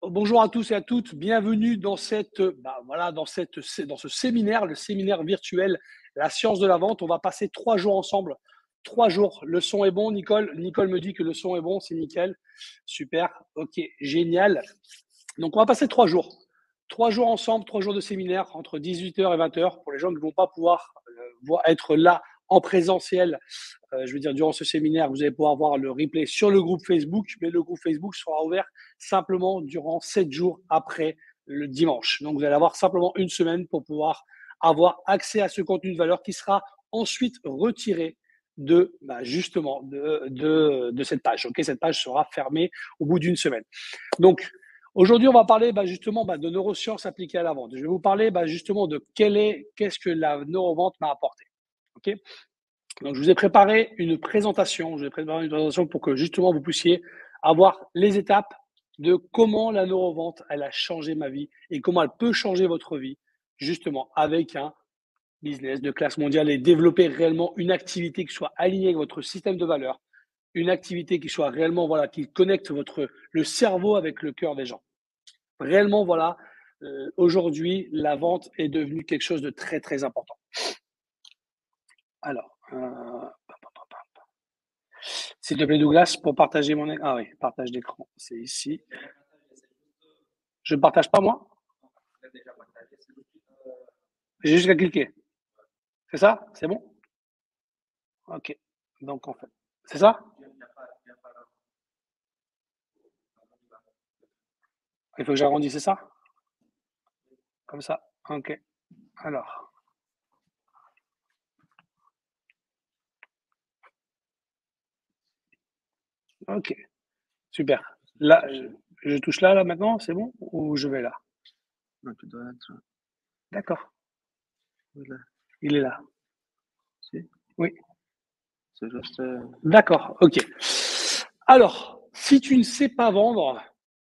bonjour à tous et à toutes. Bienvenue dans dans ce séminaire, le séminaire virtuel La science de la vente. On va passer 3 jours ensemble. 3 jours. Le son est bon, Nicole. Nicole me dit que le son est bon, c'est nickel. Super. Ok, génial. Donc, on va passer 3 jours. 3 jours ensemble, 3 jours de séminaire entre 18h et 20h pour les gens qui ne vont pas pouvoir être là en présentiel. Je veux dire, durant ce séminaire, vous allez pouvoir voir le replay sur le groupe Facebook, mais le groupe Facebook sera ouvert simplement durant 7 jours après le dimanche. Donc, vous allez avoir simplement une semaine pour pouvoir avoir accès à ce contenu de valeur qui sera ensuite retiré justement de cette page. Ok, cette page sera fermée au bout d'une semaine. Donc, aujourd'hui, on va parler justement de neurosciences appliquées à la vente. Je vais vous parler justement de qu'est-ce que la neurovente m'a apporté. Ok. Donc, je vous ai préparé une présentation. Je vous ai préparé une présentation pour que justement vous puissiez avoir les étapes de comment la neurovente, elle a changé ma vie et comment elle peut changer votre vie, justement, avec un business de classe mondiale et développer réellement une activité qui soit alignée avec votre système de valeurs, une activité qui soit réellement, qui connecte le cerveau avec le cœur des gens. Réellement, aujourd'hui, la vente est devenue quelque chose de très, très important. Alors, s'il te plaît, Douglas, pour partager mon écran. Ah oui, partage d'écran, c'est ici. Je ne partage pas, moi? J'ai juste à cliquer. C'est ça? C'est bon? Ok. Donc, en fait, c'est ça? Il faut que j'agrandisse, c'est ça? Comme ça. Ok. Alors. Ok. Super. Là, je touche là maintenant, c'est bon? Ou je vais là? Non, tu dois être D'accord. là. Il est là. Si. Oui. C'est juste. D'accord. Ok. Alors, si tu ne sais pas vendre,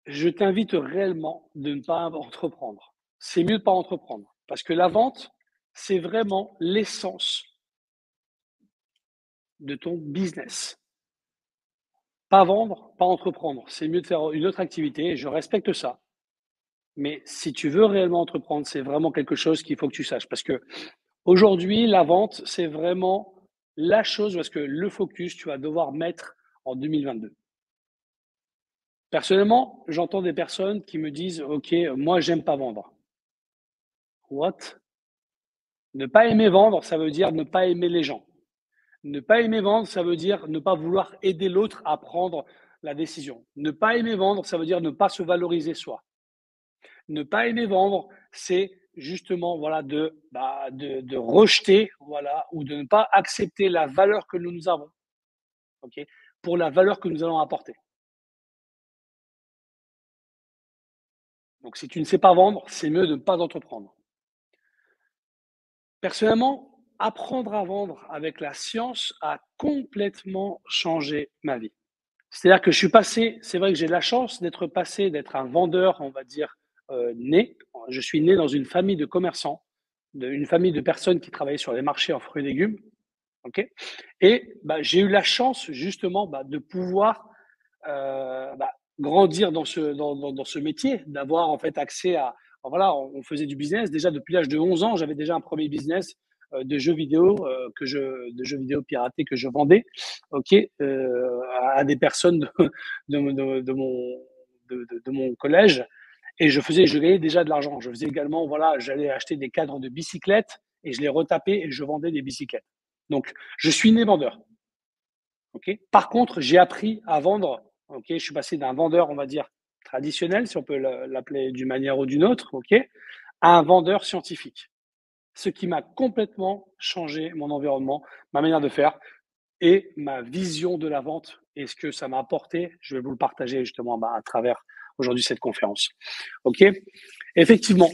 je t'invite réellement de ne pas entreprendre. C'est mieux de ne pas entreprendre. Parce que la vente, c'est vraiment l'essence de ton business. Pas vendre, pas entreprendre. C'est mieux de faire une autre activité. Je respecte ça. Mais si tu veux réellement entreprendre, c'est vraiment quelque chose qu'il faut que tu saches. Parce que aujourd'hui, la vente, c'est vraiment la chose, parce que le focus, tu vas devoir mettre en 2022. Personnellement, j'entends des personnes qui me disent, OK, moi, j'aime pas vendre. What? Ne pas aimer vendre, ça veut dire ne pas aimer les gens. Ne pas aimer vendre, ça veut dire ne pas vouloir aider l'autre à prendre la décision. Ne pas aimer vendre, ça veut dire ne pas se valoriser soi. Ne pas aimer vendre, c'est justement de rejeter ou de ne pas accepter la valeur que nous avons, ok, pour la valeur que nous allons apporter. Donc, si tu ne sais pas vendre, c'est mieux de ne pas entreprendre. Personnellement, apprendre à vendre avec la science a complètement changé ma vie. C'est-à-dire que c'est vrai que j'ai la chance d'être un vendeur, on va dire, né. Je suis né dans une famille de commerçants, une famille de personnes qui travaillaient sur les marchés en fruits et légumes. Ok. Et j'ai eu la chance justement de pouvoir grandir dans ce métier, d'avoir en fait accès à. Voilà, on faisait du business. Déjà depuis l'âge de 11 ans, j'avais déjà un premier business de jeux vidéo piratés que je vendais, ok, à des personnes de mon collège. Et je gagnais déjà de l'argent. Je faisais également, j'allais acheter des cadres de bicyclettes et je les retapais et je vendais des bicyclettes. Donc, je suis né vendeur. Okay. Par contre, j'ai appris à vendre. Okay. Je suis passé d'un vendeur, on va dire, traditionnel, si on peut l'appeler d'une manière ou d'une autre, okay, à un vendeur scientifique. Ce qui m'a complètement changé mon environnement, ma manière de faire et ma vision de la vente et ce que ça m'a apporté. Je vais vous le partager justement à travers aujourd'hui cette conférence. Ok. Effectivement,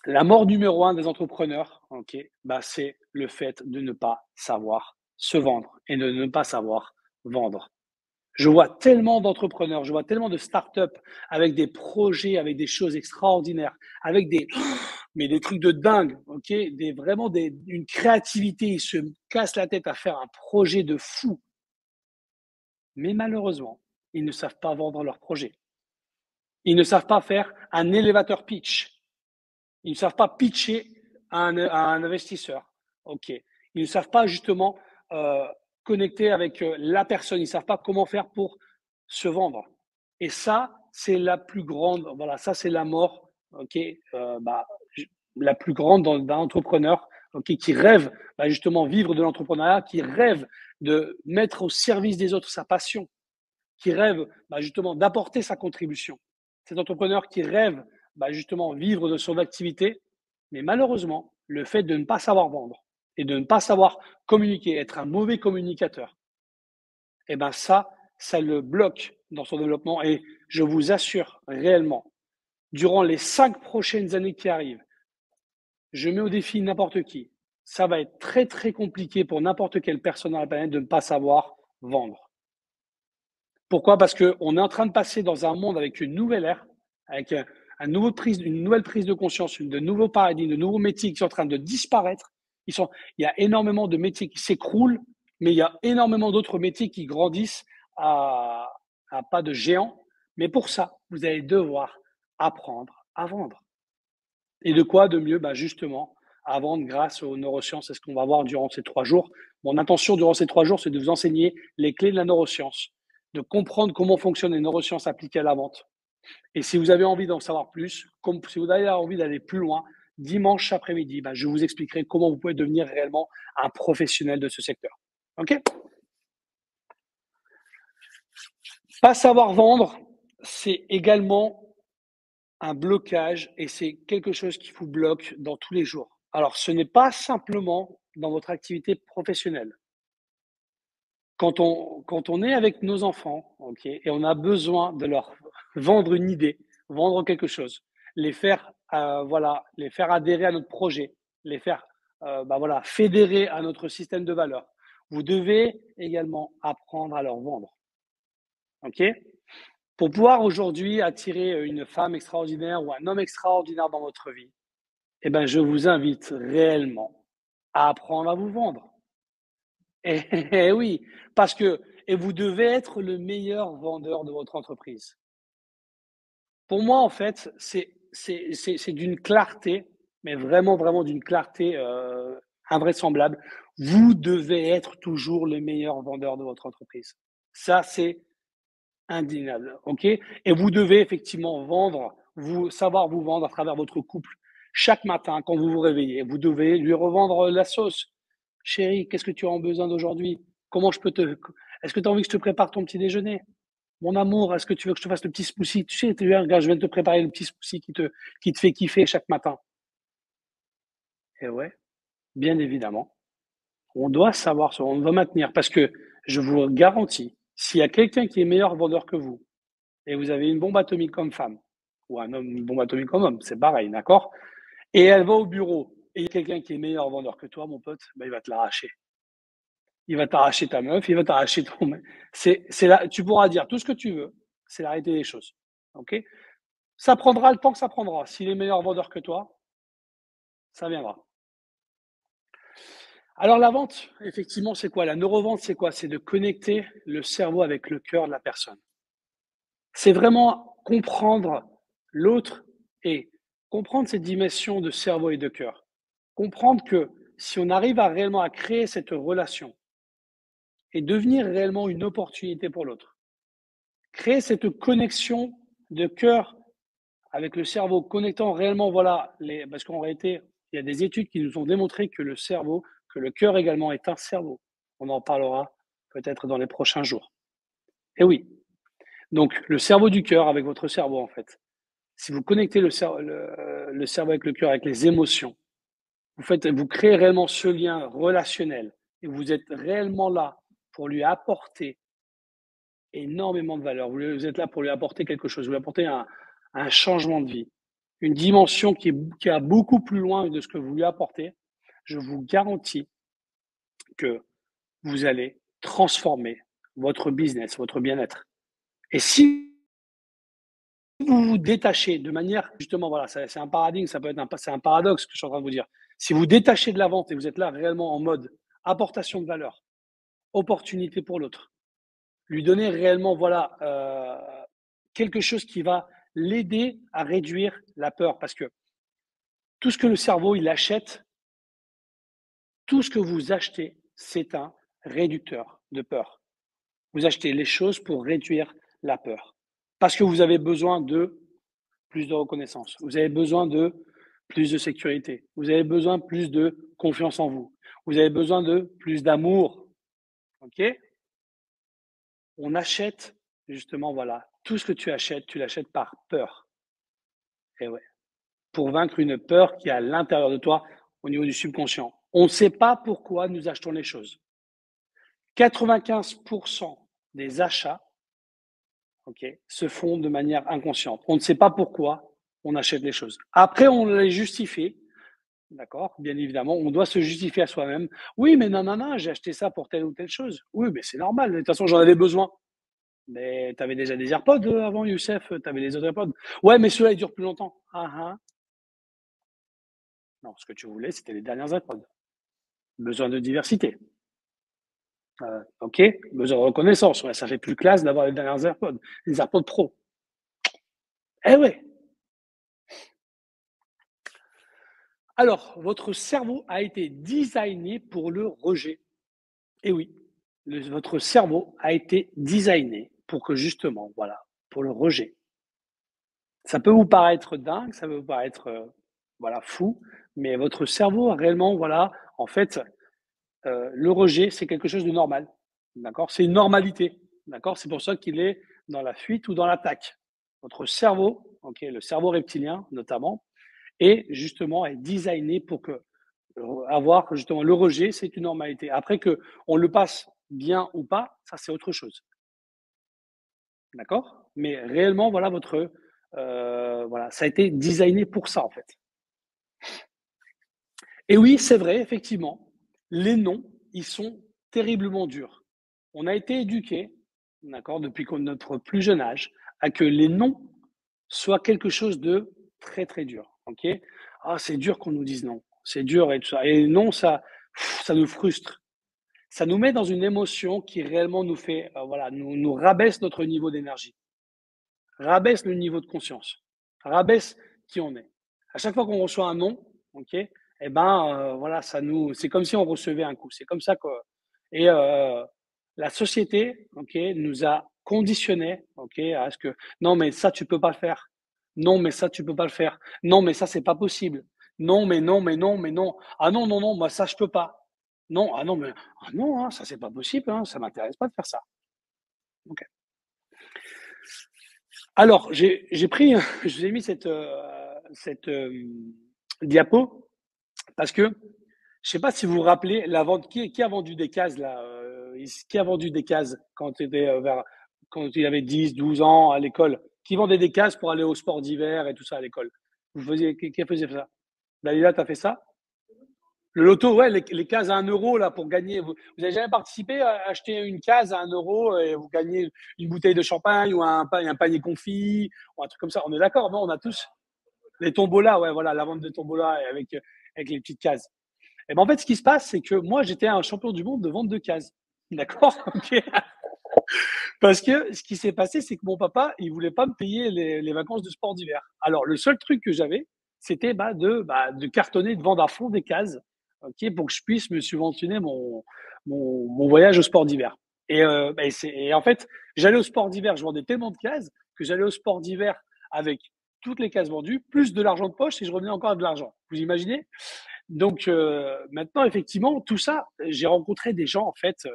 la mort numéro 1 des entrepreneurs, ok, c'est le fait de ne pas savoir se vendre et de ne pas savoir vendre. Je vois tellement d'entrepreneurs, je vois tellement de startups avec des projets, avec des choses extraordinaires, avec des trucs de dingue, ok, une créativité. Ils se cassent la tête à faire un projet de fou. Mais malheureusement, ils ne savent pas vendre leur projet. Ils ne savent pas faire un elevator pitch. Ils ne savent pas pitcher à un investisseur. OK. Ils ne savent pas justement connecter avec la personne. Ils ne savent pas comment faire pour se vendre. Et ça, c'est la plus grande, voilà, ça c'est la mort, OK, la plus grande d'un entrepreneur, OK, qui rêve justement vivre de l'entrepreneuriat, qui rêve de mettre au service des autres sa passion, qui rêve justement d'apporter sa contribution. Cet entrepreneur qui rêve justement vivre de son activité, mais malheureusement, le fait de ne pas savoir vendre et de ne pas savoir communiquer, être un mauvais communicateur, eh ben ça le bloque dans son développement. Et je vous assure réellement, durant les 5 prochaines années qui arrivent, je mets au défi n'importe qui. Ça va être très, très compliqué pour n'importe quelle personne dans la planète de ne pas savoir vendre. Pourquoi? Parce qu'on est en train de passer dans un monde avec une nouvelle ère, avec une nouvelle prise de conscience, de nouveaux paradigmes, de nouveaux métiers qui sont en train de disparaître. Il y a énormément de métiers qui s'écroulent, mais il y a énormément d'autres métiers qui grandissent à pas de géant. Mais pour ça, vous allez devoir apprendre à vendre. Et de quoi de mieux? Justement, à vendre grâce aux neurosciences. C'est ce qu'on va voir durant ces 3 jours. Mon intention durant ces 3 jours, c'est de vous enseigner les clés de la neuroscience, de comprendre comment fonctionnent les neurosciences appliquées à la vente. Et si vous avez envie d'en savoir plus, si vous avez envie d'aller plus loin, dimanche après-midi, je vous expliquerai comment vous pouvez devenir réellement un professionnel de ce secteur. OK? Pas savoir vendre, c'est également un blocage et c'est quelque chose qui vous bloque dans tous les jours. Alors, ce n'est pas simplement dans votre activité professionnelle. Quand on est avec nos enfants, OK, et on a besoin de leur vendre une idée, vendre quelque chose, les faire, les faire adhérer à notre projet, les faire, fédérer à notre système de valeurs. Vous devez également apprendre à leur vendre. OK? Pour pouvoir aujourd'hui attirer une femme extraordinaire ou un homme extraordinaire dans votre vie, je vous invite réellement à apprendre à vous vendre. Et oui, parce que vous devez être le meilleur vendeur de votre entreprise. Pour moi, en fait, c'est d'une clarté, mais vraiment, vraiment d'une clarté invraisemblable. Vous devez être toujours le meilleur vendeur de votre entreprise. Ça, c'est indéniable, OK? Et vous devez effectivement savoir vous vendre à travers votre couple. Chaque matin, quand vous vous réveillez, vous devez lui revendre la sauce. Chérie, qu'est-ce que tu as besoin d'aujourd'hui? Est-ce que tu as envie que je te prépare ton petit déjeuner? Mon amour, est-ce que tu veux que je te fasse le petit smoothie? Tu sais, regarde, je viens de te préparer le petit smoothie qui te fait kiffer chaque matin. Et ouais, bien évidemment, on doit savoir on doit maintenir parce que je vous garantis, s'il y a quelqu'un qui est meilleur vendeur que vous, et vous avez une bombe atomique comme femme, ou un homme, une bombe atomique comme homme, c'est pareil, d'accord? Et elle va au bureau, et il y a quelqu'un qui est meilleur vendeur que toi, mon pote, il va te l'arracher. Il va t'arracher ta meuf, il va t'arracher ton mec. Tu pourras dire tout ce que tu veux, c'est la réalité des choses. OK? Ça prendra le temps que ça prendra. S'il est meilleur vendeur que toi, ça viendra. Alors la vente, effectivement, c'est quoi? La neurovente, c'est quoi? C'est de connecter le cerveau avec le cœur de la personne. C'est vraiment comprendre l'autre et comprendre cette dimension de cerveau et de cœur. Comprendre que si on arrive réellement à créer cette relation et devenir réellement une opportunité pour l'autre, créer cette connexion de cœur avec le cerveau, connectant réellement, parce qu'en réalité, il y a des études qui nous ont démontré que le cerveau, que le cœur également est un cerveau. On en parlera peut-être dans les prochains jours. Et oui, donc le cerveau du cœur avec votre cerveau en fait. Si vous connectez le cerveau avec le cœur, avec les émotions, vous créez réellement ce lien relationnel et vous êtes réellement là pour lui apporter énormément de valeur. Vous êtes là pour lui apporter quelque chose, vous lui apportez un changement de vie, une dimension qui va beaucoup plus loin de ce que vous lui apportez. Je vous garantis que vous allez transformer votre business, votre bien-être. Et si vous vous détachez de manière, justement, c'est un paradigme, c'est un paradoxe que je suis en train de vous dire. Si vous détachez de la vente et vous êtes là réellement en mode apportation de valeur, opportunité pour l'autre, lui donner réellement, quelque chose qui va l'aider à réduire la peur. Parce que tout ce que le cerveau, il achète, tout ce que vous achetez, c'est un réducteur de peur. Vous achetez les choses pour réduire la peur. Parce que vous avez besoin de plus de reconnaissance. Vous avez besoin de plus de sécurité. Vous avez besoin de plus de confiance en vous. Vous avez besoin de plus d'amour. OK? On achète, justement, voilà. Tout ce que tu achètes, tu l'achètes par peur. Et ouais. Pour vaincre une peur qui est à l'intérieur de toi, au niveau du subconscient. On ne sait pas pourquoi nous achetons les choses. 95% des achats, okay, se font de manière inconsciente. On ne sait pas pourquoi on achète les choses. Après, on les justifie. D'accord? Bien évidemment, on doit se justifier à soi-même. Oui, mais non, j'ai acheté ça pour telle ou telle chose. Oui, mais c'est normal. De toute façon, j'en avais besoin. Mais tu avais déjà des AirPods avant, Youssef. Tu avais les autres AirPods. Ouais, mais ceux-là, ils durent plus longtemps. Ah, ah. Non, ce que tu voulais, c'était les dernières AirPods. Besoin de diversité. OK? Besoin de reconnaissance. Ouais, ça fait plus classe d'avoir les dernières AirPods. Les AirPods Pro. Eh ouais. Alors, votre cerveau a été designé pour le rejet. Et oui, votre cerveau a été designé pour que justement, voilà, pour le rejet. Ça peut vous paraître dingue, ça peut vous paraître, voilà, fou, mais votre cerveau réellement, voilà, en fait, le rejet, c'est quelque chose de normal, d'accord? C'est une normalité, d'accord? C'est pour ça qu'il est dans la fuite ou dans l'attaque. Votre cerveau, OK, le cerveau reptilien notamment, est justement est designé pour que avoir justement le rejet, c'est une normalité. Après que on le passe bien ou pas, ça c'est autre chose. D'accord? Mais réellement, voilà votre voilà, ça a été designé pour ça en fait. Et oui, c'est vrai, effectivement, les noms, ils sont terriblement durs. On a été éduqués, d'accord, depuis notre plus jeune âge, à que les noms soient quelque chose de très très dur. Ok? Ah, c'est dur qu'on nous dise non. C'est dur et tout ça. Et non, ça nous frustre. Ça nous met dans une émotion qui réellement nous fait, voilà, nous rabaisse notre niveau d'énergie, rabaisse le niveau de conscience, rabaisse qui on est. À chaque fois qu'on reçoit un non, ok, eh ben voilà, c'est comme si on recevait un coup. C'est comme ça que et la société, ok, nous a conditionnés, ok, à ce que non mais ça tu peux pas le faire, non mais ça tu peux pas le faire, non mais ça c'est pas possible, non mais non mais non mais non, ah non non non moi ça je peux pas, non ah non mais ah non hein, ça c'est pas possible, hein, ça m'intéresse pas de faire ça. Ok. Alors, j'ai pris, je vous ai mis cette diapo parce que je sais pas si vous vous rappelez la vente qui a vendu des cases là, qui a vendu des cases quand tu étais quand il avait 10, 12 ans à l'école, qui vendait des cases pour aller au sport d'hiver et tout ça à l'école. Vous faisiez qui faisait ça? Dalila, tu as fait ça? Le loto, ouais, les cases à 1 euro là pour gagner. Vous avez jamais participé à acheter une case à 1 euro et vous gagnez une bouteille de champagne ou un panier confit ou un truc comme ça. On est d'accord, non? On a tous les tombolas, ouais, voilà, la vente de tombolas avec les petites cases. Et ben en fait, ce qui se passe, c'est que moi, j'étais un champion du monde de vente de cases. D'accord? Ok. Parce que ce qui s'est passé, c'est que mon papa, il voulait pas me payer les vacances de sport d'hiver. Alors, le seul truc que j'avais, c'était de cartonner, de vendre à fond des cases, ok, pour que je puisse me subventionner mon voyage au sport d'hiver. Et en fait, j'allais au sport d'hiver, je vendais tellement de cases que j'allais au sport d'hiver avec toutes les cases vendues, plus de l'argent de poche et je revenais encore avec de l'argent. Vous imaginez? Donc maintenant, effectivement, tout ça, j'ai rencontré des gens en fait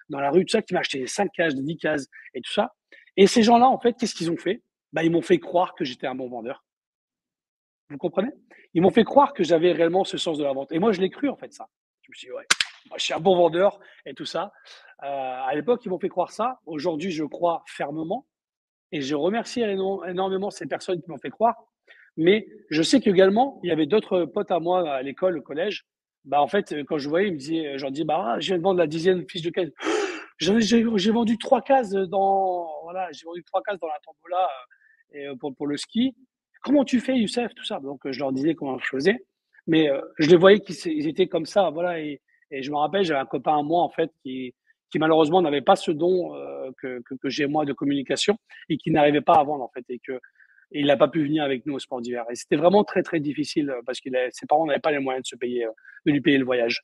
dans la rue, tout ça, qui m'achetaient 5 cases, 10 cases et tout ça. Et ces gens-là, en fait, qu'est-ce qu'ils ont fait? Ils m'ont fait croire que j'étais un bon vendeur. Vous comprenez? Ils m'ont fait croire que j'avais réellement ce sens de la vente. Et moi, je l'ai cru en fait ça. Je me suis dit ouais, moi, je suis un bon vendeur et tout ça. À l'époque, ils m'ont fait croire ça. Aujourd'hui, je crois fermement et je remercie énormément ces personnes qui m'ont fait croire. Mais je sais qu'également, il y avait d'autres potes à moi à l'école, au collège. En fait, quand je voyais, ils me disaient, j'en dis, je viens de vendre la 10e fiche de case. J'ai vendu 3 cases voilà, j'ai vendu 3 cases dans la tombola pour le ski. Comment tu fais, Youssef, tout ça? Donc, je leur disais comment je faisais. Mais je les voyais qu'ils étaient comme ça, voilà. Et je me rappelle, j'avais un copain à moi, en fait, qui malheureusement n'avait pas ce don que j'ai moi de communication et qui n'arrivait pas à vendre, en fait. Et que et il n'a pas pu venir avec nous au sport d'hiver. Et c'était vraiment très, très difficile parce que ses parents n'avaient pas les moyens de lui payer le voyage.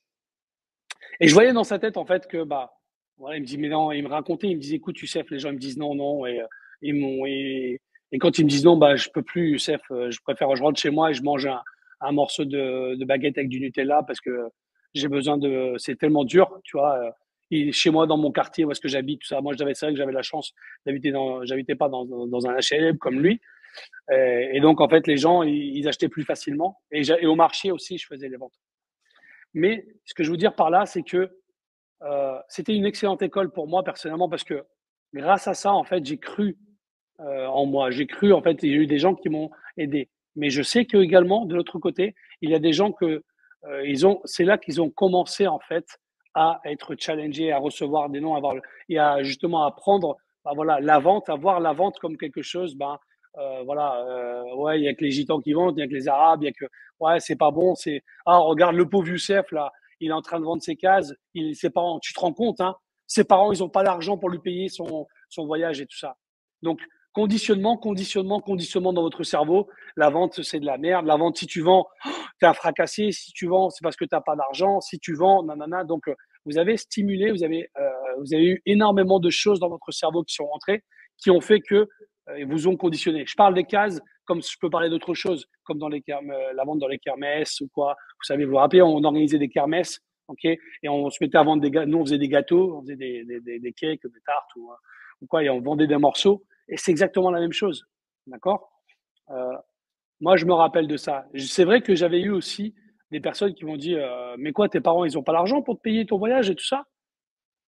Et je voyais dans sa tête, en fait, que, bah, voilà, il me dit, mais non, il me racontait, il me disait, écoute, Youssef, les gens ils me disent non, non, et quand ils me disent non, bah, je peux plus, Youssef, je rentre chez moi et je mange un morceau de baguette avec du Nutella parce que c'est tellement dur, tu vois. Chez moi, dans mon quartier, où est-ce que j'habite, tout ça, moi, c'est vrai que j'avais la chance j'habitais pas dans un HLM comme lui. Et donc, en fait, les gens, ils achetaient plus facilement. Et au marché aussi, je faisais les ventes. Mais ce que je veux dire par là, c'est que c'était une excellente école pour moi personnellement parce que grâce à ça, en fait, j'ai cru en moi. J'ai cru, en fait, il y a eu des gens qui m'ont aidé. Mais je sais que également, de l'autre côté, il y a des gens c'est là qu'ils ont commencé, en fait, à être challengés, à recevoir des noms, et à justement apprendre, bah, voilà, la vente, à voir la vente comme quelque chose, ben, voilà, ouais, il y a que les gitans qui vendent, il y a que les arabes, il y a que, ouais, c'est pas bon, regarde le pauvre Youssef, là, il est en train de vendre ses cases, ses parents, tu te rends compte, hein, ses parents, ils ont pas l'argent pour lui payer son voyage et tout ça. Donc, conditionnement dans votre cerveau. La vente, c'est de la merde. La vente, si tu vends, tu es un fracassé. Si tu vends, c'est parce que tu n'as pas d'argent. Si tu vends, nanana. Donc, vous avez stimulé, vous avez eu énormément de choses dans votre cerveau qui sont rentrées, qui ont fait que vous ont conditionné. Je parle des cases, comme je peux parler d'autres choses, comme la vente dans les kermesses ou quoi. Vous savez, vous vous rappelez, on organisait des kermesses, ok, et on se mettait à vendre nous, on faisait des gâteaux, on faisait des cakes, des tartes ou quoi, et on vendait des morceaux. Et c'est exactement la même chose. D'accord. Moi, je me rappelle de ça. C'est vrai que j'avais eu aussi des personnes qui m'ont dit mais quoi, tes parents, ils n'ont pas l'argent pour te payer ton voyage et tout ça.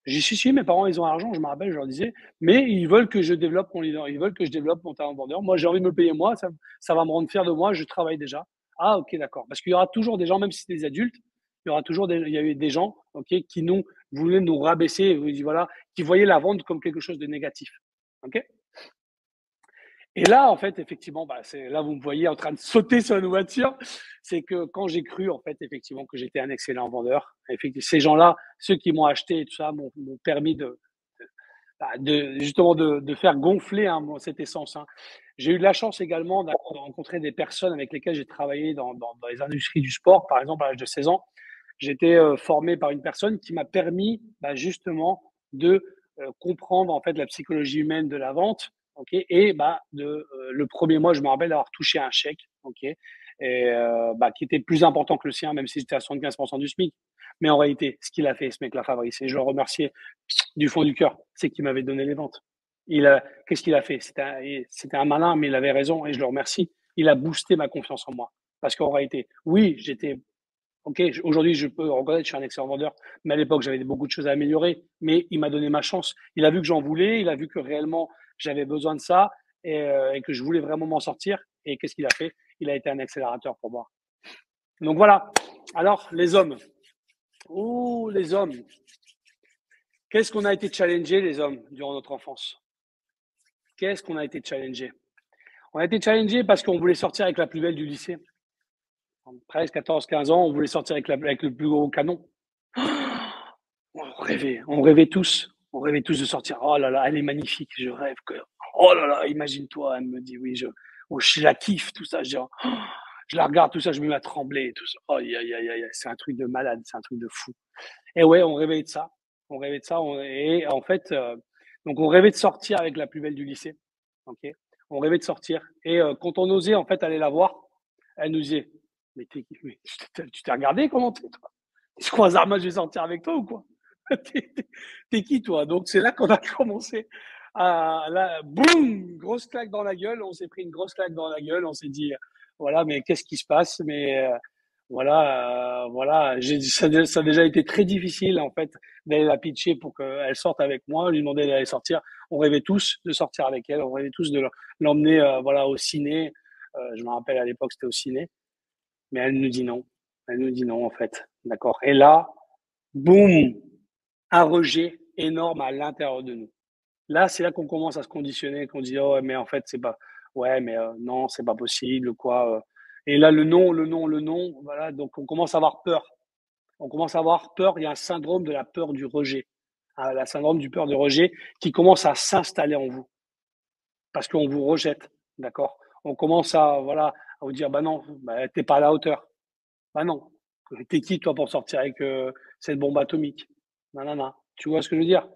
J'ai dit si, mes parents, ils ont l'argent, je me rappelle, je leur disais, mais ils veulent que je développe mon leader, ils veulent que je développe mon talent de vendeur. Moi, j'ai envie de me payer moi, ça va me rendre fier de moi, je travaille déjà. Ah, ok, d'accord. Parce qu'il y aura toujours des gens, même si c'est des adultes, il y a eu des gens, ok, qui voulaient nous rabaisser, voilà, qui voyaient la vente comme quelque chose de négatif. Ok. Et là, en fait, effectivement, bah, là, vous me voyez en train de sauter sur une voiture. C'est que quand j'ai cru, en fait, effectivement, que j'étais un excellent vendeur, effectivement, ces gens-là, ceux qui m'ont acheté et tout ça, m'ont permis justement de faire gonfler cette essence. Hein. J'ai eu de la chance également de rencontrer des personnes avec lesquelles j'ai travaillé dans les industries du sport. Par exemple, à l'âge de 16 ans, j'ai été formé par une personne qui m'a permis justement de comprendre en fait la psychologie humaine de la vente. Okay, et le premier mois, je me rappelle d'avoir touché un chèque, okay, et qui était plus important que le sien, même si j'étais à 75% du SMIC. Mais en réalité, ce qu'il a fait, ce mec-là, Fabrice, et je le remerciais du fond du cœur, c'est qu'il m'avait donné les ventes. Qu'est-ce qu'il a fait? C'était un malin, mais il avait raison, et je le remercie. Il a boosté ma confiance en moi. Parce qu'en réalité, oui, aujourd'hui, je peux reconnaître que je suis un excellent vendeur, mais à l'époque, j'avais beaucoup de choses à améliorer. Mais il m'a donné ma chance. Il a vu que j'en voulais, il a vu que réellement, j'avais besoin de ça et que je voulais vraiment m'en sortir. Et qu'est-ce qu'il a fait? Il a été un accélérateur pour moi. Donc voilà. Alors, les hommes. Oh, les hommes. Qu'est-ce qu'on a été challengé, les hommes, durant notre enfance? Qu'est-ce qu'on a été challengé? On a été challengé parce qu'on voulait sortir avec la plus belle du lycée. 13, 14, 15 ans, on voulait sortir avec le plus gros canon. On rêvait tous. On rêvait tous de sortir. Oh là là, elle est magnifique, je rêve que. Oh là là, imagine-toi, elle me dit oui, je la kiffe, tout ça. Je la regarde, tout ça, je me mets à trembler, tout ça. Oh, aïe, aïe, aïe, aïe, c'est un truc de malade, c'est un truc de fou. Et ouais, on rêvait de ça. On rêvait de ça. Et en fait, donc on rêvait de sortir avec la plus belle du lycée. Ok. On rêvait de sortir. Et quand on osait en fait aller la voir, elle nous disait, mais tu t'es regardé comment t'es, toi? Tu crois Zarma, je vais sortir avec toi ou quoi? T'es qui toi? Donc c'est là qu'on a commencé boum, grosse claque dans la gueule. On s'est pris une grosse claque dans la gueule. On s'est dit, voilà, mais qu'est-ce qui se passe? Mais voilà, ça a déjà été très difficile en fait d'aller la pitcher pour qu'elle sorte avec moi, lui demander d'aller sortir. On rêvait tous de sortir avec elle, on rêvait tous de l'emmener voilà au ciné. Je me rappelle à l'époque c'était au ciné, mais elle nous dit non. Elle nous dit non en fait, d'accord. Et là, boum, un rejet énorme à l'intérieur de nous. Là, c'est là qu'on commence à se conditionner, qu'on dit oh mais en fait c'est pas, ouais mais non c'est pas possible quoi. Et là le non, voilà, donc on commence à avoir peur. On commence à avoir peur. Il y a un syndrome de la peur du rejet, la syndrome du peur de rejet qui commence à s'installer en vous parce qu'on vous rejette, d'accord. On commence à, voilà, à vous dire, bah non, bah, t'es pas à la hauteur. Bah non. T'es qui, toi, pour sortir avec cette bombe atomique? Nanana. Tu vois ce que je veux dire?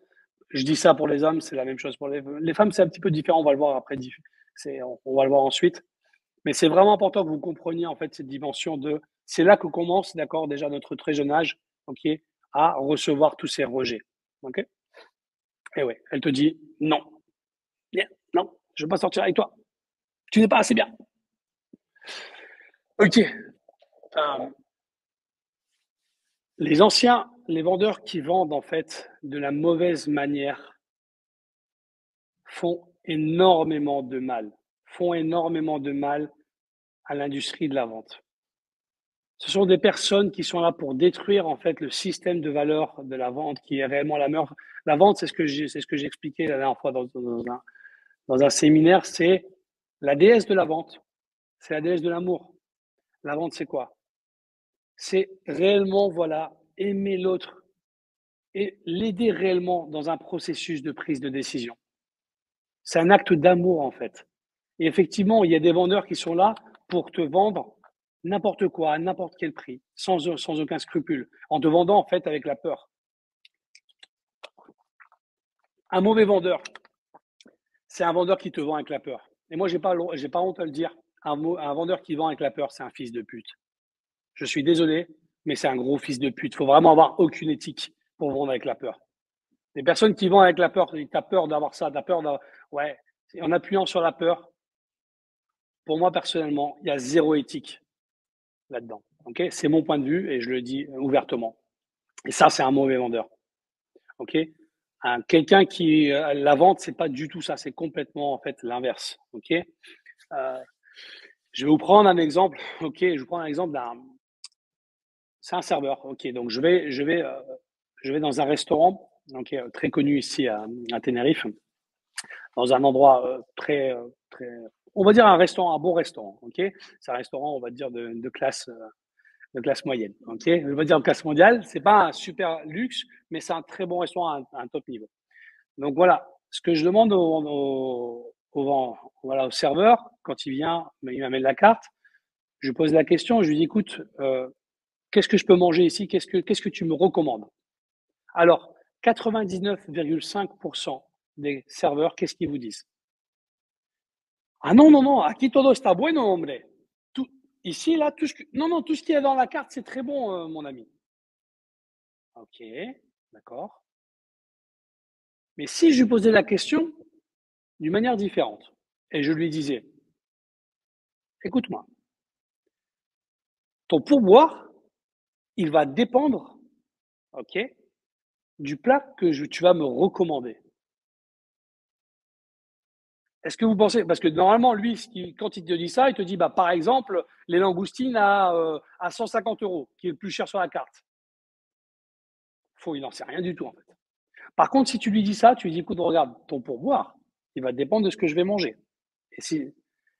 Je dis ça pour les hommes, c'est la même chose pour les femmes, c'est un petit peu différent. On va le voir après. On va le voir ensuite. Mais c'est vraiment important que vous compreniez en fait cette dimension de. C'est là que commence, d'accord, déjà notre très jeune âge, ok, à recevoir tous ces rejets. Ok. Et ouais, elle te dit non, bien, non, je ne veux pas sortir avec toi. Tu n'es pas assez bien. Ok. Les anciens, les vendeurs qui vendent en fait de la mauvaise manière font énormément de mal, font énormément de mal à l'industrie de la vente. Ce sont des personnes qui sont là pour détruire en fait le système de valeur de la vente qui est réellement la meilleure. La vente, c'est ce que j'ai expliqué la dernière fois dans un séminaire, c'est la déesse de la vente, c'est la déesse de l'amour. La vente, c'est quoi? C'est réellement, voilà, aimer l'autre et l'aider réellement dans un processus de prise de décision. C'est un acte d'amour en fait. Et effectivement, il y a des vendeurs qui sont là pour te vendre n'importe quoi, à n'importe quel prix, sans aucun scrupule, en te vendant en fait avec la peur. Un mauvais vendeur, c'est un vendeur qui te vend avec la peur. Et moi, j'ai pas honte à le dire. Un vendeur qui vend avec la peur, c'est un fils de pute. Je suis désolé, mais c'est un gros fils de pute. Il faut vraiment avoir aucune éthique pour vendre avec la peur. Les personnes qui vendent avec la peur, tu as peur d'avoir ça, tu as peur d'avoir. Ouais, en appuyant sur la peur, pour moi, personnellement, il y a zéro éthique là-dedans. Okay, c'est mon point de vue et je le dis ouvertement. Et ça, c'est un mauvais vendeur. Ok, quelqu'un qui la vente, c'est pas du tout ça, c'est complètement en fait l'inverse. Ok, je vais vous prendre un exemple. Ok, je vous prends un exemple d'un. C'est un serveur. Ok, donc je vais dans un restaurant, okay, très connu ici à Tenerife, dans un endroit très, on va dire un bon restaurant. Ok, c'est un restaurant, on va dire de classe moyenne. Ok, je vais pas dire classe mondiale, c'est pas un super luxe, mais c'est un très bon restaurant à un top niveau. Donc voilà, ce que je demande voilà, au serveur, quand il vient, il m'amène la carte, je lui pose la question, je lui dis, écoute, qu'est-ce que je peux manger ici? Qu'est-ce que tu me recommandes? Alors, 99,5% des serveurs, qu'est-ce qu'ils vous disent? Ah non, non, non, aquí todo está bueno, hombre. Tout, ici, là, non, non, tout ce qu'il y a dans la carte, c'est très bon, mon ami. Ok, d'accord. Mais si je lui posais la question d'une manière différente, et je lui disais, écoute-moi, ton pourboire, il va dépendre, ok, du plat que tu vas me recommander. Est-ce que vous pensez, parce que normalement, lui, quand il te dit ça, il te dit, bah, par exemple, les langoustines à 150 €, qui est le plus cher sur la carte. Il n'en sait rien du tout, en fait. Par contre, si tu lui dis ça, tu lui dis, écoute, regarde, ton pourboire, il va dépendre de ce que je vais manger. Et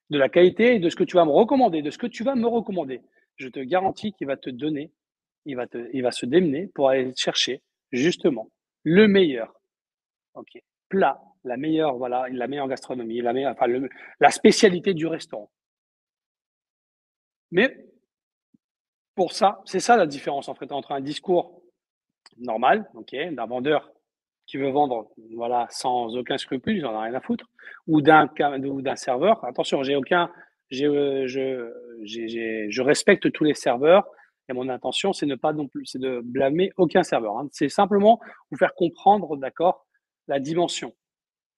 de la qualité et de ce que tu vas me recommander, de ce que tu vas me recommander. Je te garantis qu'il va te donner, il va se démener pour aller chercher, justement, le meilleur. Ok. Plat, voilà, la meilleure gastronomie, la spécialité du restaurant. Mais pour ça, c'est ça la différence en fait entre un discours normal, ok, d'un vendeur qui veut vendre, voilà, sans aucun scrupule, il en a rien à foutre, ou d'un serveur. Attention, je respecte tous les serveurs et mon intention, c'est ne pas non plus, c'est de blâmer aucun serveur. Hein. C'est simplement vous faire comprendre, d'accord, la dimension.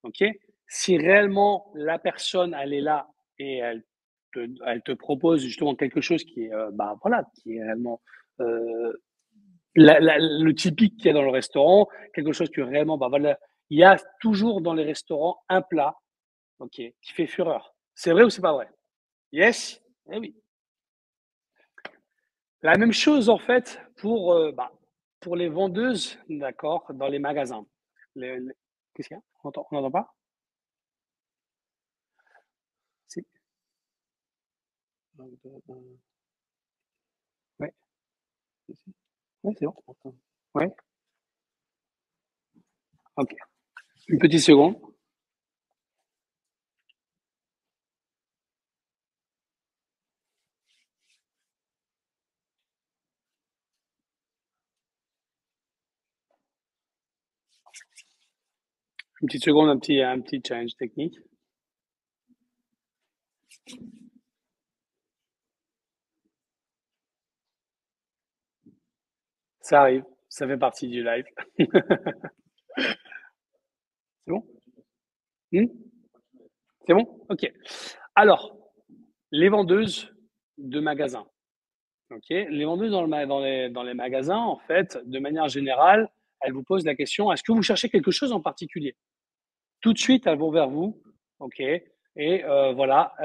Ok. Si réellement la personne, elle est là et elle te propose justement quelque chose qui est, bah voilà, qui est réellement euh, le typique qu'il y a dans le restaurant, quelque chose que réellement, bah voilà, il y a toujours dans les restaurants un plat, ok, qui fait fureur. C'est vrai ou c'est pas vrai? Yes? Eh oui. La même chose en fait pour les vendeuses, d'accord, dans les magasins. Qu'est-ce qu'il y a? On n'entend pas? Si. Ouais. Ouais, c'est bon. Ouais. Ok. Une petite seconde. Une petite seconde, un petit challenge technique. Ça arrive, ça fait partie du live. C'est bon? Hmm. C'est bon? Ok. Alors, les vendeuses de magasins. Ok. Les vendeuses dans les magasins, en fait, de manière générale, elles vous posent la question, est-ce que vous cherchez quelque chose en particulier? Tout de suite, elles vont vers vous. Ok. Et voilà,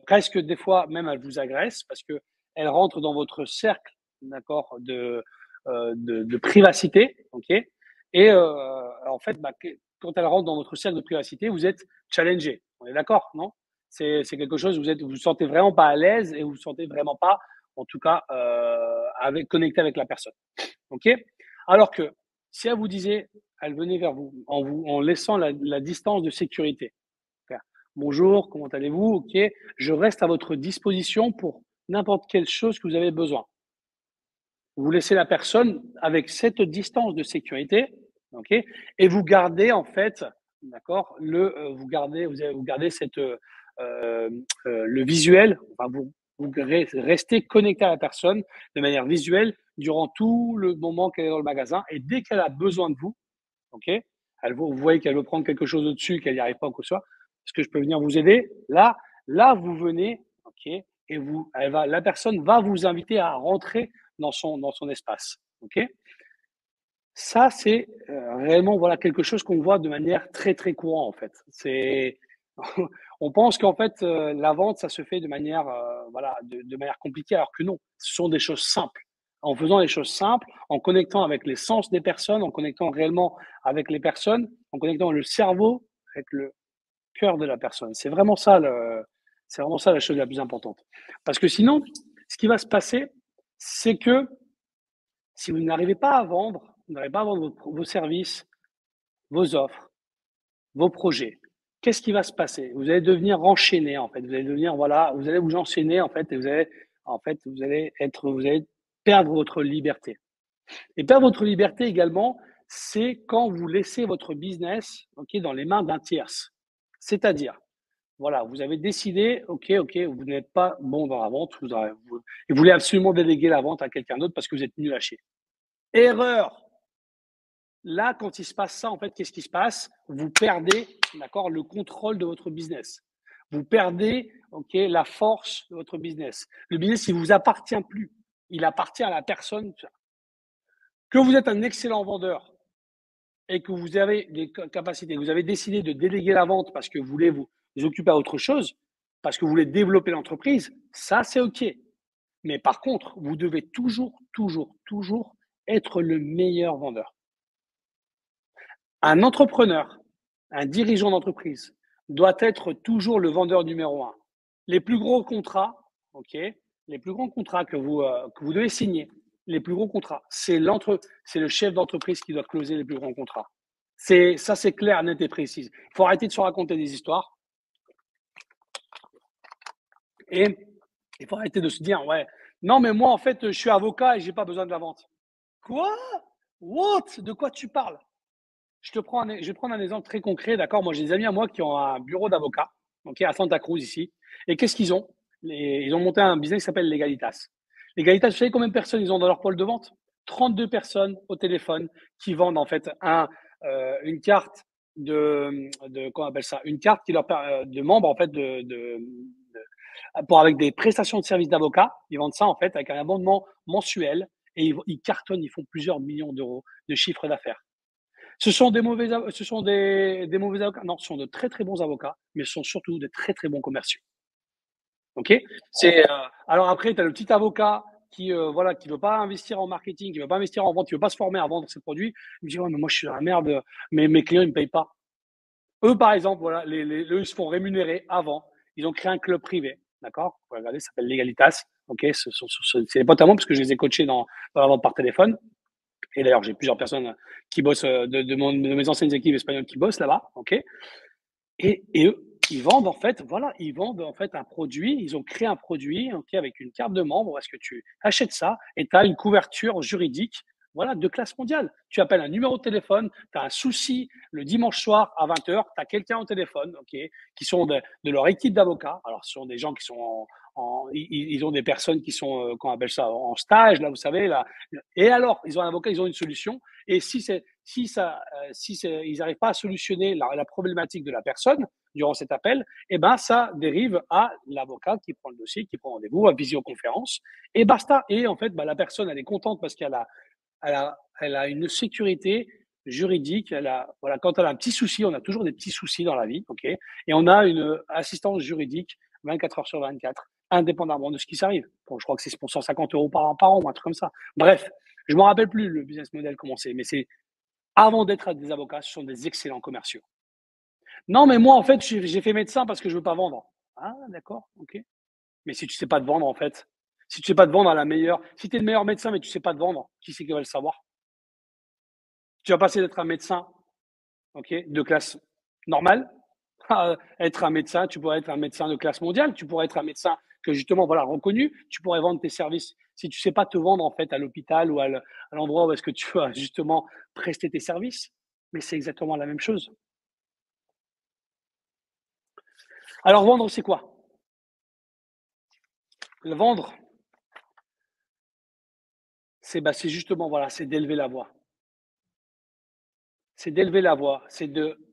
presque des fois, même elles vous agressent parce que elles rentrent dans votre cercle, d'accord, de privacité. Ok. Et en fait, bah, quand elles rentrent dans votre cercle de privacité, vous êtes challengé. On est d'accord, non? C'est quelque chose, vous vous sentez vraiment pas à l'aise et vous vous sentez vraiment pas, en tout cas, connecté avec la personne. Ok. Alors que si elle vous disait, elle venait vers vous en laissant la distance de sécurité. Bonjour, comment allez-vous? Ok, je reste à votre disposition pour n'importe quelle chose que vous avez besoin. Vous laissez la personne avec cette distance de sécurité, ok, et vous gardez en fait, d'accord, vous gardez cette le visuel, enfin, vous restez connecté à la personne de manière visuelle durant tout le moment qu'elle est dans le magasin, et dès qu'elle a besoin de vous, ok, vous voyez qu'elle veut prendre quelque chose au-dessus, qu'elle n'y arrive pas ou quoi que ce soit, est-ce que je peux venir vous aider? Là, vous venez, ok, et la personne va vous inviter à rentrer dans son espace, ok. Ça, c'est réellement voilà quelque chose qu'on voit de manière très très courante en fait. On pense qu'en fait la vente ça se fait de manière voilà de manière compliquée alors que non, ce sont des choses simples. En faisant les choses simples, en connectant avec les sens des personnes, en connectant réellement avec les personnes, en connectant le cerveau avec le cœur de la personne. C'est vraiment ça la chose la plus importante. Parce que sinon, ce qui va se passer, c'est que si vous n'arrivez pas à vendre, vous n'arrivez pas à vendre vos services, vos offres, vos projets, qu'est-ce qui va se passer? Vous allez devenir enchaîné, en fait. Vous allez devenir, voilà, vous allez vous enchaîner, en fait, et vous allez perdre votre liberté. Et perdre votre liberté également, c'est quand vous laissez votre business, ok, dans les mains d'un tierce. C'est-à-dire, voilà, vous avez décidé, ok, vous n'êtes pas bon dans la vente, vous voulez absolument déléguer la vente à quelqu'un d'autre parce que vous êtes nul à chier. Erreur. Là, quand il se passe ça, en fait, qu'est-ce qui se passe? Vous perdez, d'accord, le contrôle de votre business. Vous perdez, ok, la force de votre business. Le business, il vous appartient plus. Il appartient à la personne. Que vous êtes un excellent vendeur et que vous avez des capacités, vous avez décidé de déléguer la vente parce que vous voulez vous occuper à autre chose, parce que vous voulez développer l'entreprise, ça, c'est ok. Mais par contre, vous devez toujours être le meilleur vendeur. Un entrepreneur, un dirigeant d'entreprise doit être toujours le vendeur numéro un. Les plus gros contrats, ok, les plus grands contrats que vous devez signer, les plus gros contrats, c'est le chef d'entreprise qui doit closer les plus grands contrats. C'est clair, net et précis. Il faut arrêter de se raconter des histoires et il faut arrêter de se dire ouais, non mais moi en fait je suis avocat et j'ai pas besoin de la vente. Quoi? What? De quoi tu parles? Je vais prendre un exemple très concret, d'accord? Moi, j'ai des amis à moi qui ont un bureau d'avocat, ok, à Santa Cruz ici. Et qu'est-ce qu'ils ont? Ils ont monté un business qui s'appelle Legalitas. Legalitas, vous savez combien de personnes ils ont dans leur pôle de vente? 32 personnes au téléphone qui vendent en fait une carte comment on appelle ça? Une carte qui leur de membres en fait pour avec des prestations de services d'avocat. Ils vendent ça en fait avec un abonnement mensuel et ils cartonnent, ils font plusieurs millions d'euros de chiffre d'affaires. Ce sont des mauvais avocats? Non, ce sont de très très bons avocats, mais ce sont surtout de très très bons commerciaux. Ok? Alors après, tu as le petit avocat qui voilà, qui veut pas investir en marketing, qui veut pas investir en vente, qui veut pas se former à vendre ses produits. Il me dit ouais, mais moi je suis dans la merde, mais mes clients ils me payent pas. Eux par exemple, voilà, eux ils se font rémunérer avant. Ils ont créé un club privé, d'accord? Vous regardez, ça s'appelle Legalitas. Ok, c'est des potes à moi parce que je les ai coachés dans la vente par téléphone. Et d'ailleurs, j'ai plusieurs personnes qui bossent de mes anciennes équipes espagnoles qui bossent là-bas, ok. Et eux, ils vendent en fait, voilà, ils vendent en fait un produit. Ils ont créé un produit, ok, avec une carte de membre. Est-ce que tu achètes ça et tu as une couverture juridique, voilà, de classe mondiale. Tu appelles un numéro de téléphone, tu as un souci le dimanche soir à 20h, tu as quelqu'un au téléphone, ok, qui sont de leur équipe d'avocats. Alors, ce sont des gens qui sont ils ont des personnes qui sont, qu'on appelle ça, en stage, là, vous savez, là. Et alors, ils ont un avocat, ils ont une solution. Et ils n'arrivent pas à solutionner la problématique de la personne durant cet appel, eh ben, ça dérive à l'avocat qui prend le dossier, qui prend rendez-vous, à visioconférence, et basta. Et en fait, bah, la personne, elle est contente parce elle a une sécurité juridique. Voilà, quand elle a un petit souci, on a toujours des petits soucis dans la vie, ok, et on a une assistance juridique 24 heures sur 24, indépendamment de ce qui s'arrive. Bon, je crois que c'est pour 150 euros par an ou un truc comme ça. Bref, je ne me rappelle plus le business model comment c'est, mais c'est avant d'être des avocats, ce sont des excellents commerciaux. Non, mais moi, en fait, j'ai fait médecin parce que je veux pas vendre. Ah, d'accord, ok. Mais si tu sais pas te vendre, en fait, si tu sais pas te vendre à la meilleure, si tu es le meilleur médecin, mais tu sais pas te vendre, qui c'est qui va le savoir? Tu vas passer d'être un médecin, ok, de classe normale, à être un médecin. Tu pourrais être un médecin de classe mondiale. Tu pourrais être un médecin que justement, voilà, reconnu. Tu pourrais vendre tes services. Si tu sais pas te vendre, en fait, à l'hôpital ou à l'endroit où est-ce que tu vas justement prester tes services, mais c'est exactement la même chose. Alors, vendre, c'est quoi? Le vendre, c'est justement, voilà, c'est d'élever la voix. C'est d'élever la voix,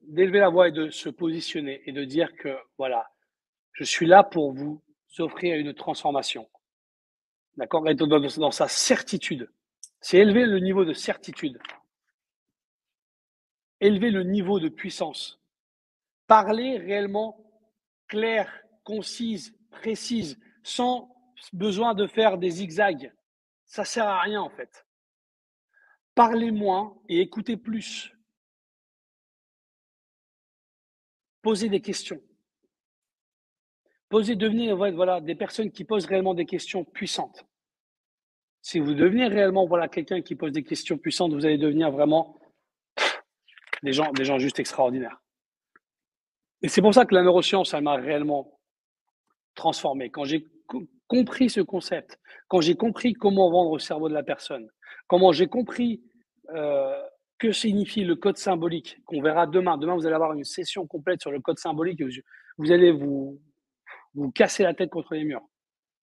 d'élever la voix et de se positionner et de dire que, voilà, je suis là pour vous offrir une transformation. D'accord? Et dans sa certitude. C'est élever le niveau de certitude. Élever le niveau de puissance. Parler réellement clair, concise, précise, sans besoin de faire des zigzags. Ça sert à rien, en fait. Parlez moins et écoutez plus. Posez des questions. Devenez, voilà, des personnes qui posent réellement des questions puissantes. Si vous devenez réellement, voilà, quelqu'un qui pose des questions puissantes, vous allez devenir vraiment des gens juste extraordinaires. Et c'est pour ça que la neuroscience, elle m'a réellement transformé. Quand j'ai compris ce concept, quand j'ai compris comment vendre le cerveau de la personne, comment j'ai compris que signifie le code symbolique, qu'on verra demain. Demain, vous allez avoir une session complète sur le code symbolique et vous allez vous casser la tête contre les murs.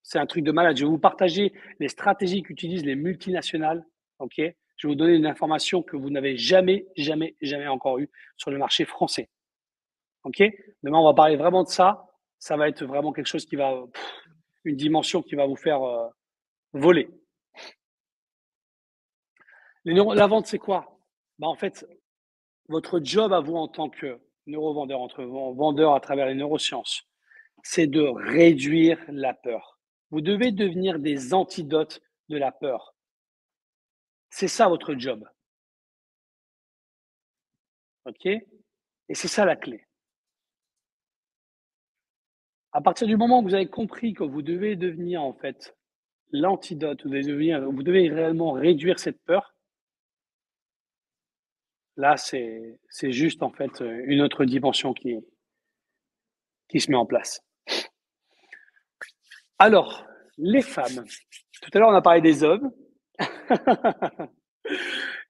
C'est un truc de malade. Je vais vous partager les stratégies qu'utilisent les multinationales. Ok, je vais vous donner une information que vous n'avez jamais encore eue sur le marché français. Ok, demain on va parler vraiment de ça. Ça va être vraiment quelque chose qui va, une dimension qui va vous faire voler. La vente, c'est quoi? Bah, en fait, votre job à vous en tant que neurovendeur, entre vendeur à travers les neurosciences, c'est de réduire la peur. Vous devez devenir des antidotes de la peur. C'est ça votre job. OK? Et c'est ça la clé. À partir du moment où vous avez compris que vous devez devenir en fait l'antidote, vous devez réellement réduire cette peur, là c'est juste en fait une autre dimension qui se met en place. Alors, les femmes. Tout à l'heure on a parlé des hommes.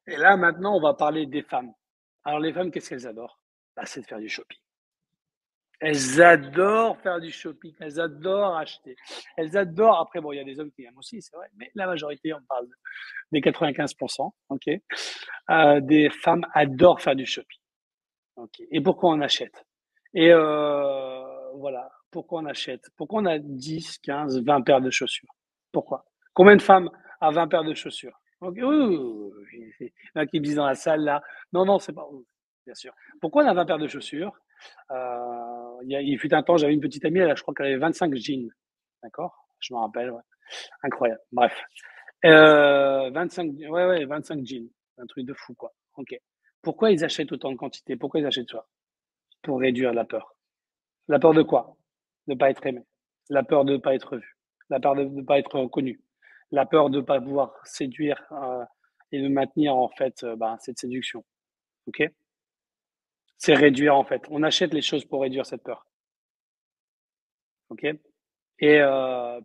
Et là maintenant on va parler des femmes. Alors les femmes, qu'est-ce qu'elles adorent? Bah, c'est de faire du shopping. Elles adorent faire du shopping, elles adorent acheter. Elles adorent, après, bon, il y a des hommes qui aiment aussi, c'est vrai, mais la majorité, on parle des 95%, ok. Des femmes adorent faire du shopping. Ok. Et pourquoi on achète? Et voilà, pourquoi on achète? Pourquoi on a 10, 15, 20 paires de chaussures? Pourquoi? Combien de femmes a 20 paires de chaussures? Ok, oui, il y en a qui me disent dans la salle là, non, c'est pas vous, bien sûr. Pourquoi on a 20 paires de chaussures? Il fut un temps, j'avais une petite amie, je crois qu'elle avait 25 jeans. D'accord? Je me rappelle, ouais. Incroyable. Bref. 25, ouais, 25 jeans. Un truc de fou, quoi. Ok. Pourquoi ils achètent autant de quantité? Pourquoi ils achètent ça? Pour réduire la peur. La peur de quoi? De ne pas être aimé. La peur de ne pas être vu. La peur de ne pas être connu. La peur de ne pas pouvoir séduire et de maintenir, en fait, cette séduction. Ok? C'est réduire, en fait. On achète les choses pour réduire cette peur. Ok? Et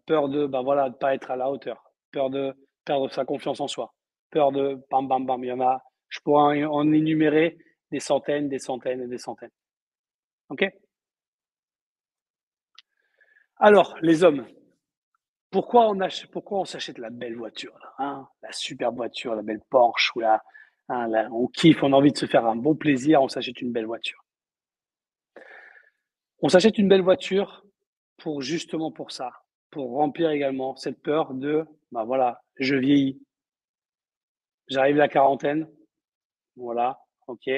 peur de, voilà, de pas être à la hauteur. Peur de perdre sa confiance en soi. peur de bam, bam, bam. Il y en a, je pourrais en énumérer des centaines, des centaines et des centaines. OK? Alors, les hommes, pourquoi on s'achète la belle voiture, là, hein? La superbe voiture, la belle Porsche ou on kiffe, on a envie de se faire un bon plaisir, on s'achète une belle voiture. On s'achète une belle voiture justement pour ça, pour remplir également cette peur de, bah voilà, je vieillis, j'arrive à la quarantaine, voilà, OK.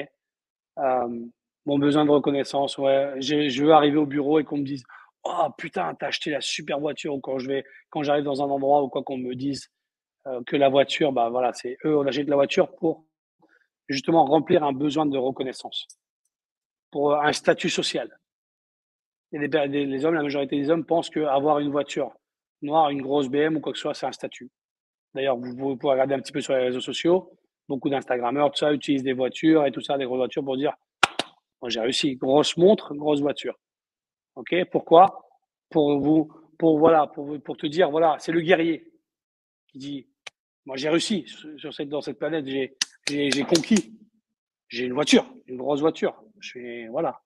Mon besoin de reconnaissance, ouais, je veux arriver au bureau et qu'on me dise: «Oh putain, t'as acheté la super voiture» ou quand j'arrive dans un endroit ou quoi, qu'on me dise, que la voiture, bah voilà, c'est eux, on achète la voiture pour justement remplir un besoin de reconnaissance, pour un statut social. Il y a les hommes, la majorité des hommes pensent qu'avoir une voiture noire, une grosse BM ou quoi que ce soit, c'est un statut. D'ailleurs, vous pouvez regarder un petit peu sur les réseaux sociaux, beaucoup d'instagrammeurs, tout ça, utilisent des voitures et tout ça, des grosses voitures pour dire: «Moi j'ai réussi, grosse montre, grosse voiture». OK? Pourquoi? Pour vous voilà, pour te dire, voilà, c'est le guerrier qui dit: «Moi j'ai réussi dans cette planète, j'ai conquis, j'ai une voiture, une grosse voiture». Je suis voilà.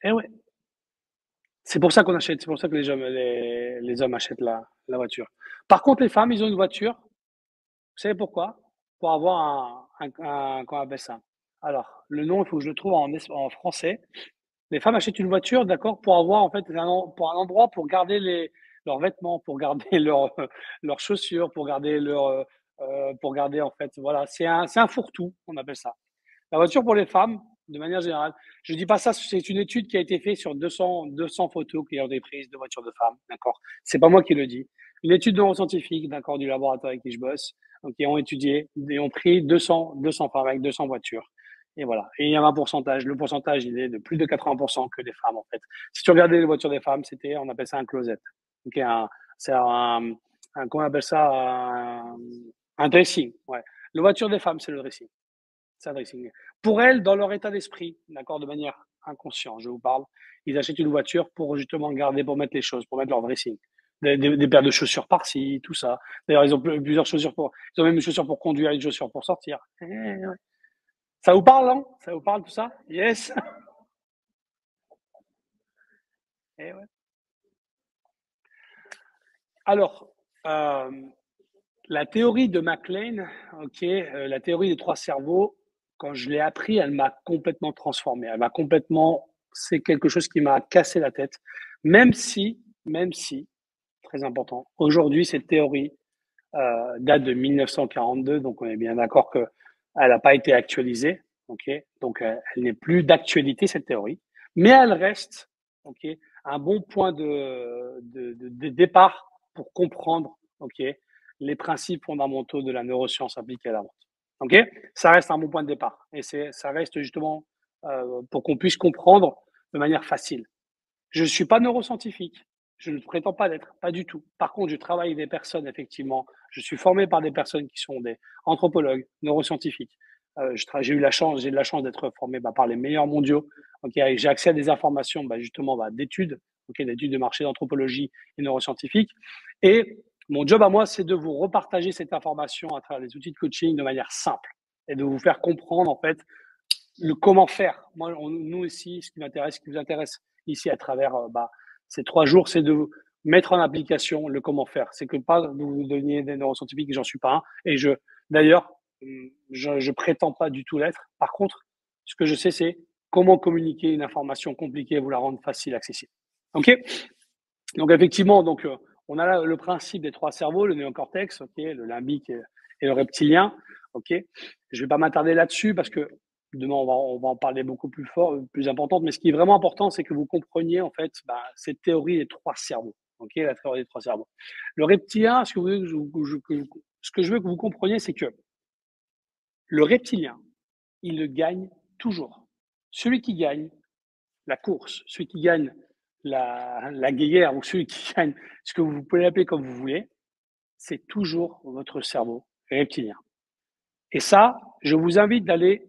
Eh ouais, c'est pour ça que les hommes achètent la voiture. Par contre, les femmes, ils ont une voiture, vous savez pourquoi? Pour avoir comment on appelle ça? Alors, le nom, il faut que je le trouve en français. Les femmes achètent une voiture, d'accord, pour avoir en fait pour un endroit pour garder leurs vêtements, pour garder leurs chaussures, pour garder en fait, voilà, c'est un fourre-tout, on appelle ça. La voiture pour les femmes, de manière générale, je dis pas ça, c'est une étude qui a été faite sur 200 photos qui ont été prises de voitures de femmes, d'accord? C'est pas moi qui le dis. Une étude neuroscientifique, d'accord, du laboratoire avec qui je bosse, donc ils ont étudié et ont pris 200 femmes avec 200 voitures. Et voilà. Et il y a un pourcentage. Le pourcentage, il est de plus de 80% que des femmes, en fait. Si tu regardais les voitures des femmes, on appelle ça un closet. Donc, c'est comment on appelle ça? Un dressing, ouais. La voiture des femmes, c'est le dressing. C'est un dressing. Pour elles, dans leur état d'esprit, d'accord, de manière inconsciente, je vous parle, ils achètent une voiture pour justement garder, pour mettre les choses, pour mettre leur dressing. Des paires de chaussures par-ci, tout ça. D'ailleurs, ils ont plusieurs chaussures ils ont même une chaussure pour conduire et une chaussure pour sortir. Ouais. Ça vous parle, non? Ça vous parle tout ça? Yes. Eh ouais. Alors, la théorie de MacLean, ok, la théorie des trois cerveaux, quand je l'ai appris, elle m'a complètement transformé. C'est quelque chose qui m'a cassé la tête. Même si, très important, aujourd'hui, cette théorie date de 1942, donc on est bien d'accord qu'elle n'a pas été actualisée, ok, donc elle n'est plus d'actualité, cette théorie, mais elle reste, ok, un bon point de départ pour comprendre, ok, les principes fondamentaux de la neuroscience appliquée à la vente. Ok, ça reste un bon point de départ et ça reste justement pour qu'on puisse comprendre de manière facile. Je ne suis pas neuroscientifique, je ne prétends pas l'être, pas du tout. Par contre, je travaille avec des personnes, effectivement. Je suis formé par des personnes qui sont des anthropologues, neuroscientifiques. J'ai de la chance d'être formé par les meilleurs mondiaux. Okay, j'ai accès à des informations, justement, d'études, d'études de marché, d'anthropologie et neuroscientifique. Et mon job à moi, c'est de vous repartager cette information à travers les outils de coaching de manière simple et de vous faire comprendre, en fait, le comment faire. Moi, nous ici, ce qui vous intéresse ici à travers ces 3 jours, c'est de mettre en application le comment faire. C'est que pas de vous donner des neuroscientifiques, j'en suis pas un. Et d'ailleurs, je prétends pas du tout l'être. Par contre, ce que je sais, c'est comment communiquer une information compliquée et vous la rendre facile, accessible. OK? Donc, effectivement, on a là le principe des 3 cerveaux, le néocortex, OK, le limbique et le reptilien. OK? Je vais pas m'attarder là-dessus parce que demain, on va en parler beaucoup plus importante. Mais ce qui est vraiment important, c'est que vous compreniez, en fait, cette théorie des 3 cerveaux. OK? La théorie des 3 cerveaux. Le reptilien, ce que je veux que vous compreniez, c'est que le reptilien, il le gagne toujours. Celui qui gagne la course, celui qui gagne la guerre ou celui qui gagne ce que vous pouvez l'appeler comme vous voulez, c'est toujours votre cerveau reptilien. Et ça, je vous invite d'aller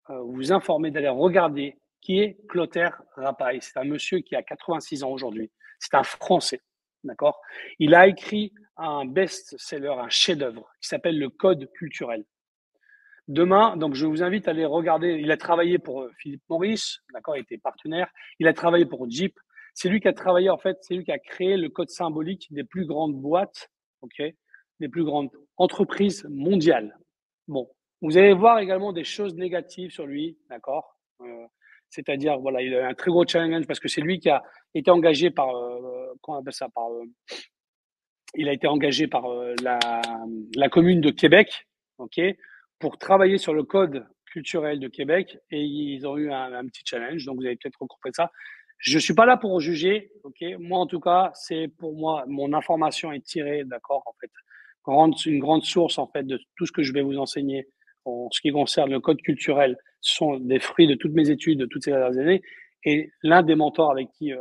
vous informer, d'aller regarder qui est Clotaire Rapaille. C'est un monsieur qui a 86 ans aujourd'hui. C'est un Français, d'accord? Il a écrit un best-seller, un chef-d'œuvre qui s'appelle le Code culturel. Demain, donc je vous invite à aller regarder. Il a travaillé pour Philippe Maurice, d'accord, il était partenaire. Il a travaillé pour Jeep. C'est lui qui a travaillé, en fait, c'est lui qui a créé le code symbolique des plus grandes boîtes, ok, des plus grandes entreprises mondiales. Bon, vous allez voir également des choses négatives sur lui, d'accord. C'est-à-dire, voilà, il a un très gros challenge parce que c'est lui qui a été engagé par, comment on appelle ça, par, il a été engagé par la commune de Québec, ok, pour travailler sur le code culturel de Québec et ils ont eu un petit challenge. Donc vous avez peut-être compris ça. Je suis pas là pour juger, ok. Moi en tout cas, c'est pour moi mon information est tirée, d'accord, en fait, une grande source en fait de tout ce que je vais vous enseigner en ce qui concerne le code culturel sont des fruits de toutes mes études de toutes ces dernières années. Et l'un des mentors avec qui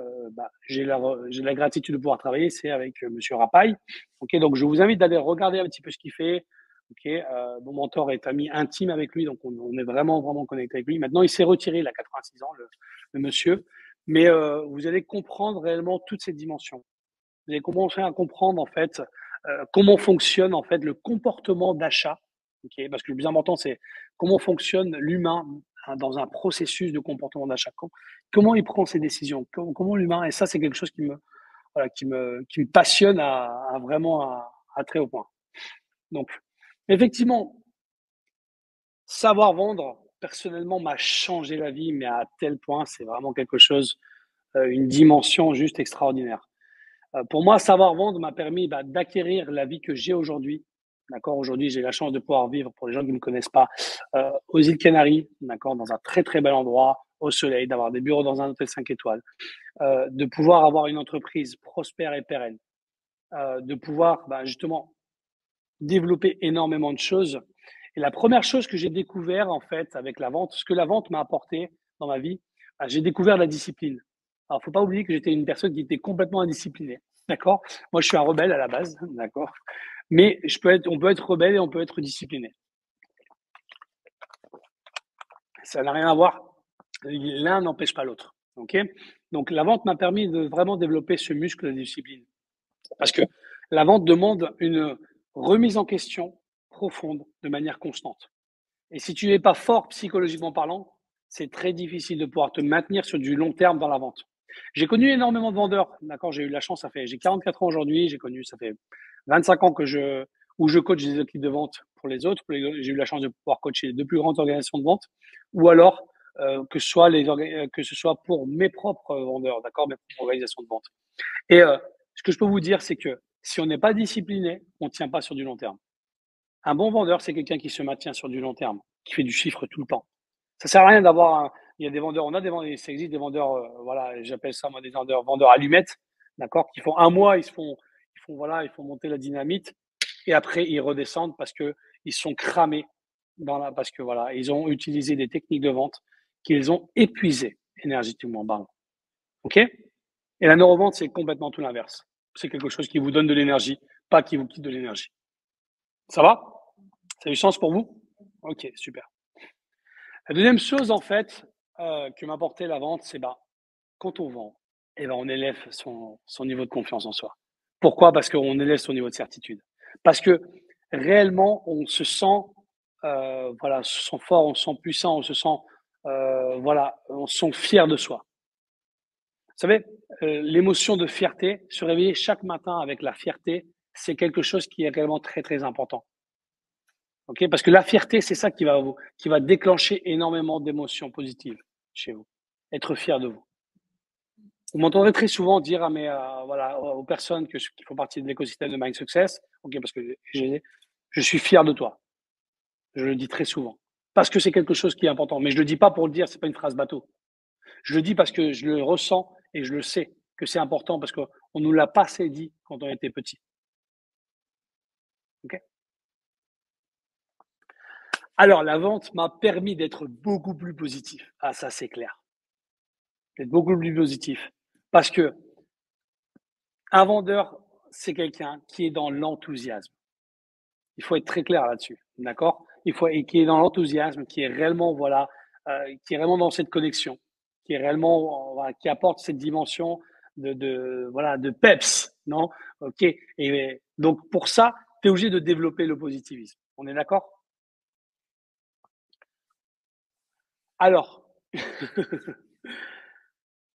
j'ai la gratitude de pouvoir travailler, c'est avec Monsieur Rapaille. Ok, donc je vous invite d'aller regarder un petit peu ce qu'il fait. Ok, mon mentor est ami intime avec lui, donc on est vraiment vraiment connecté avec lui. Maintenant, il s'est retiré, il a 86 ans, le monsieur. Mais vous allez comprendre réellement toutes ces dimensions. Vous allez commencer à comprendre en fait comment fonctionne en fait le comportement d'achat. Ok, parce que le plus important, c'est comment fonctionne l'humain dans un processus de comportement d'achat. Comment il prend ses décisions, comment l'humain, et ça, c'est quelque chose voilà, qui me passionne à vraiment à très haut point. Donc, effectivement, savoir vendre, personnellement, m'a changé la vie, mais à tel point, c'est vraiment quelque chose, une dimension juste extraordinaire. Pour moi, savoir vendre m'a permis d'acquérir la vie que j'ai aujourd'hui. D'accord. Aujourd'hui, j'ai la chance de pouvoir vivre, pour les gens qui ne me connaissent pas, aux îles Canaries, d'accord, dans un très très bel endroit, au soleil, d'avoir des bureaux dans un hôtel 5 étoiles, de pouvoir avoir une entreprise prospère et pérenne, de pouvoir justement développer énormément de choses. Et la première chose que j'ai découvert en fait avec la vente, ce que la vente m'a apporté dans ma vie, j'ai découvert la discipline. Alors, faut pas oublier que j'étais une personne qui était complètement indisciplinée. D'accord. Moi, je suis un rebelle à la base. D'accord. Mais on peut être rebelle et on peut être discipliné. Ça n'a rien à voir. L'un n'empêche pas l'autre. Ok. Donc, la vente m'a permis de vraiment développer ce muscle de discipline. Parce que la vente demande une remise en question profonde de manière constante. Et si tu n'es pas fort psychologiquement parlant, c'est très difficile de pouvoir te maintenir sur du long terme dans la vente. J'ai connu énormément de vendeurs, d'accord. J'ai eu la chance, j'ai 44 ans aujourd'hui, ça fait 25 ans où je coach des équipes de vente pour les autres. J'ai eu la chance de pouvoir coacher les deux plus grandes organisations de vente, ou alors que ce soit pour mes propres vendeurs, d'accord, mes propres organisations de vente. Et ce que je peux vous dire, c'est que si on n'est pas discipliné, on ne tient pas sur du long terme. Un bon vendeur, c'est quelqu'un qui se maintient sur du long terme, qui fait du chiffre tout le temps. Ça sert à rien il y a des vendeurs, ça existe des vendeurs, voilà, j'appelle ça moi des vendeurs allumettes, d'accord, qui font un mois, ils font monter la dynamite et après ils redescendent parce que ils sont cramés parce que voilà, ils ont utilisé des techniques de vente qu'ils ont épuisées énergétiquement parlant. Ok? Et la neurovente, c'est complètement tout l'inverse. C'est quelque chose qui vous donne de l'énergie, pas qui vous quitte de l'énergie. Ça va? Ça a du sens pour vous? Ok, super. La deuxième chose, en fait, que m'apportait la vente, c'est quand on vend, on élève son niveau de confiance en soi. Pourquoi? Parce qu'on élève son niveau de certitude. Parce que réellement, on se sent, voilà, on se sent fort, on se sent puissant, on se sent, voilà, on se sent fier de soi. Vous savez, l'émotion de fierté, se réveiller chaque matin avec la fierté, c'est quelque chose qui est réellement très, très important. Ok, parce que la fierté, c'est ça qui va déclencher énormément d'émotions positives chez vous. Être fier de vous. Vous m'entendrez très souvent dire voilà, aux personnes qui font partie de l'écosystème de Mind Success, ok, parce que je suis fier de toi. Je le dis très souvent. Parce que c'est quelque chose qui est important. Mais je le dis pas pour le dire, c'est pas une phrase bateau. Je le dis parce que je le ressens et je le sais que c'est important parce qu'on nous l'a pas assez dit quand on était petit. Ok. Alors, la vente m'a permis d'être beaucoup plus positif. Ah, ça, c'est clair. D'être beaucoup plus positif. Parce que un vendeur, c'est quelqu'un qui est dans l'enthousiasme. Il faut être très clair là-dessus, d'accord? Qui est dans l'enthousiasme, qui est réellement, voilà, qui est réellement dans cette connexion, qui est réellement, voilà, qui apporte cette dimension voilà, de peps, Non? OK. Et donc, pour ça, tu es obligé de développer le positivisme. On est d'accord? Alors,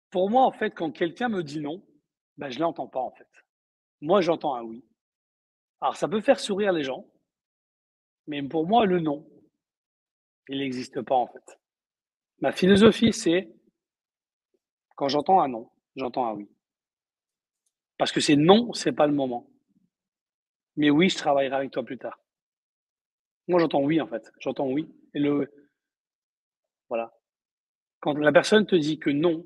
pour moi, en fait, quand quelqu'un me dit non, ben, je l'entends pas, en fait. Moi, j'entends un oui. Alors, ça peut faire sourire les gens, mais pour moi, le non, il n'existe pas, en fait. Ma philosophie, c'est quand j'entends un non, j'entends un oui. Parce que c'est non, c'est pas le moment. Mais oui, je travaillerai avec toi plus tard. Moi, j'entends oui, en fait. J'entends oui. Et voilà. Quand la personne te dit que non,